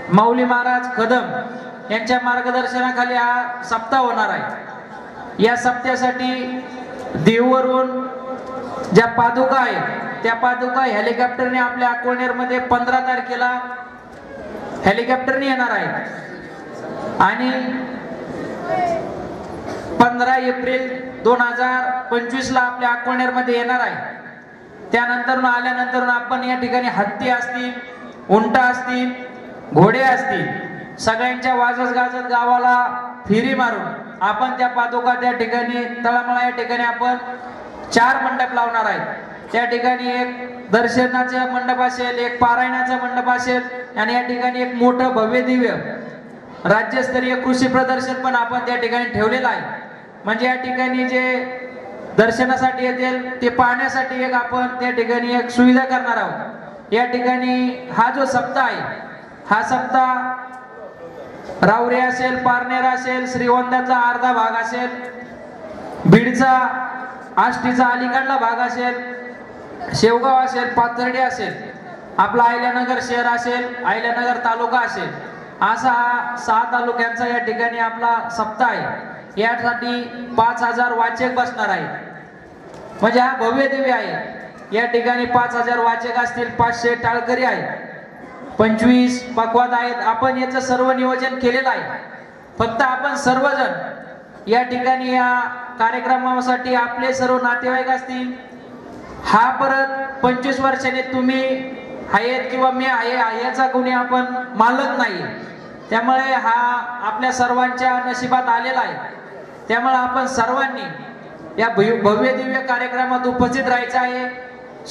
माऊली महाराज कदम यांच्या मार्गदर्शनाखाली हा सप्ताह होणार आहे. या सप्त्यासाठी देववरून ज्या पादुका आहेत त्या पादुका हेलिकॉप्टरने आपल्या अक्कोळनेर मध्ये 15 तारखेला हेलिकॉप्टरने येणार आहे आणि 15 एप्रिल 2025 ला आपल्या अक्कोळनेर मध्ये येणार आहे. त्यानंतर आल्यानंतर आपण या ठिकाणी हत्ती असतील, उंट असतील, घोडे असतील, सगळ्यांच्या वाजत गाजत गावाला फेरी मारून आपण त्या पादुका त्या ठिकाणी तळमळा या ठिकाणी आपण 4 मंडप लावणार आहे. त्या ठिकाणी एक दर्शनाचा मंडप असेल, एक पारायणाचा मंडप असेल आणि या ठिकाणी एक मोठं भव्य दिव्य राज्यस्तरीय कृषी प्रदर्शन पण आपण त्या ठिकाणी ठेवलेलं आहे. म्हणजे या ठिकाणी जे दर्शनासाठी येतील ते पाहण्यासाठी एक आपण त्या ठिकाणी एक सुविधा करणार आहोत. या ठिकाणी हा जो सप्ताह आहे हा सप्ताह रावरे असेल, पारनेर असेल, श्रीगोंद्याचा अर्धा भाग असेल, बीडचा आष्टीचा अलीकडला भाग असेल, शेवगाव असेल, पाथर्डी असेल, आपला अहिल्यानगर शहर असेल, अहिल्यानगर तालुका असेल, असा 6 तालुक्यांचा या ठिकाणी आपला सप्ताह आहे. यासाठी 5000 वाचक बसणार आहे. म्हणजे हा भव्य दिव्य आहे. या ठिकाणी 5000 वाचक असतील, 500 टाळकरी आहेत, 25 पकवाद आहेत. आपण याचं सर्व नियोजन केलेलं आहे. फक्त आपण सर्वजण या ठिकाणी या कार्यक्रमासाठी आपले सर्व नातेवाईक असतील. हा परत 25 वर्षाने तुम्ही आहेत किंवा मी आहे याचा कोणी आपण मालक नाही. त्यामुळे हा आपल्या सर्वांच्या नशिबात आलेला आहे. त्यामुळे आपण सर्वांनी या भव्य दिव्य कार्यक्रमात उपस्थित राहायचं आहे.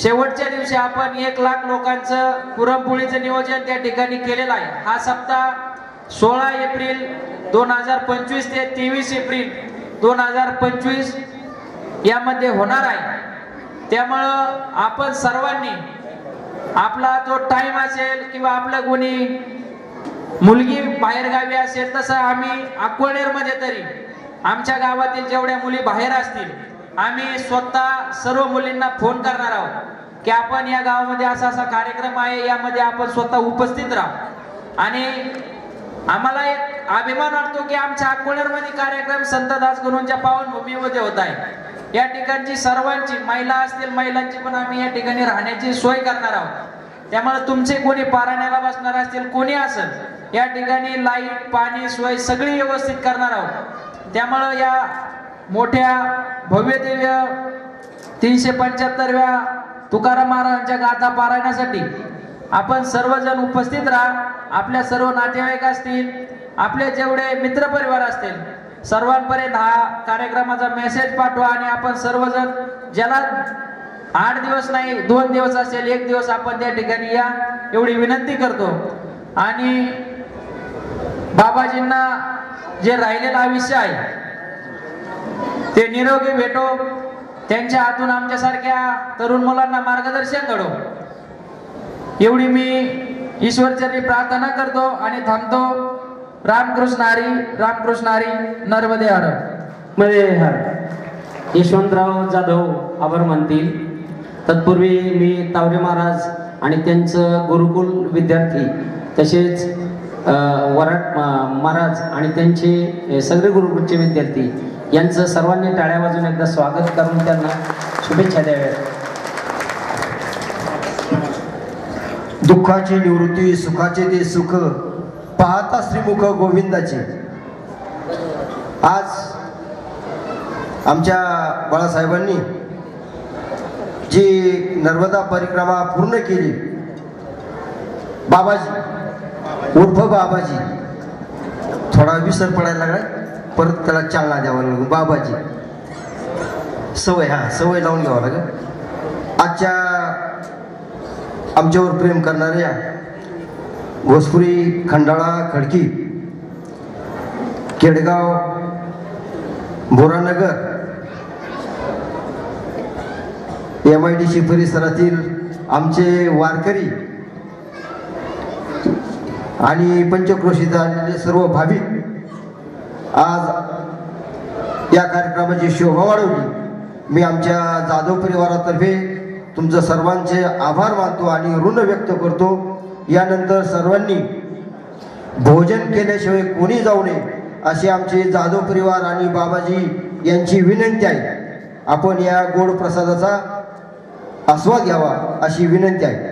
शेवटच्या दिवशी आपण 1 लाख लोकांचं पुरणपोळीचं नियोजन त्या ठिकाणी केलेलं आहे. हा सप्ताह 16 एप्रिल 2025 ते 23 एप्रिल 2025 यामध्ये होणार आहे. त्यामुळं आपण सर्वांनी आपला जो टाइम असेल किंवा आपलं कोणी मुलगी बाहेरगावी असेल तसं आम्ही अक्कोळनेर मध्ये तरी आमच्या गावातील जेवढ्या मुली बाहेर असतील आम्ही स्वतः सर्व मुलींना फोन करणार आहोत की आपण या गावामध्ये असा असा कार्यक्रम आहे, यामध्ये आपण स्वतः उपस्थित राहू. आणि आम्हाला एक अभिमान वाटतो की आमच्या अक्कोळनेर मध्ये कार्यक्रम संत दासगुरूंच्या पावनभूमीमध्ये होत आहे. या ठिकाणची सर्वांची महिला असतील, महिलांची पण आम्ही या ठिकाणी राहण्याची सोय करणार आहोत. त्यामुळे तुमचे कोणी पारायणाला बसणार असतील, कोणी असेल, या ठिकाणी लाईट पाणी सोय सगळी व्यवस्थित करणार आहोत. त्यामुळे या मोठ्या भव्य दिव्य 375व्या तुकाराम महाराजांच्या गाथा पारायणासाठी आपण सर्वजण उपस्थित राहा. आपल्या सर्व नातेवाईक असतील, आपले जेवढे मित्रपरिवार असतील, सर्वांपर्यंत हा कार्यक्रमाचा मेसेज पाठवा. आणि आपण सर्वजण ज्याला 8 दिवस नाही 2 दिवस असेल 1 दिवस आपण त्या ठिकाणी या एवढी विनंती करतो. आणि बाबाजींना जे राहिलेलं आयुष्य आहे ते निरोगी भेटो. त्यांच्या हातून आमच्यासारख्या तरुण मुलांना मार्गदर्शन घडो एवढी मी ईश्वरचरणी प्रार्थना करतो आणि थांबतो. रामकृष्ण हरी, रामकृष्ण हरी, नर्मदे हर. मध्ये यशवंतराव जाधव आभार मानतील. तत्पूर्वी मी तावरे महाराज आणि त्यांचं गुरुकुल विद्यार्थी तसेच वराट महाराज आणि त्यांचे सगळे गुरुकुलचे विद्यार्थी यांचं सर्वांनी टाळ्या वाजवून एकदा स्वागत करून त्यांना शुभेच्छा द्याव्यात. दुःखाची निवृत्ती सुखाचे ते सुख पाहता श्रीमुख गोविंदाचे. आज आमच्या बाळासाहेबांनी जी नर्मदा परिक्रमा पूर्ण केली, बाबाजी उर्फ बाबाजी, थोडा विसर पडायला लागला, परत त्याला चालना द्यावा लागेल. बाबाजी सवय लावून घ्यावं लागेल. आजच्या आमच्यावर प्रेम करणाऱ्या घोसपुरी, खंडाळा, खडकी, केडगाव, बोरानगर, MIDC परिसरातील आमचे वारकरी आणि पंचक्रोशीत आलेले सर्व भाविक आज या कार्यक्रमाची शोभा वाढवली. मी आमच्या जाधव परिवारातर्फे तुमचं सर्वांचे आभार मानतो आणि ऋण व्यक्त करतो. यानंतर सर्वांनी भोजन केल्याशिवाय कोणी जाऊ नये अशी आमचे जाधव परिवार आणि बाबाजी यांची विनंती आहे. आपण या गोड प्रसादाचा आस्वाद घ्यावा अशी विनंती आहे.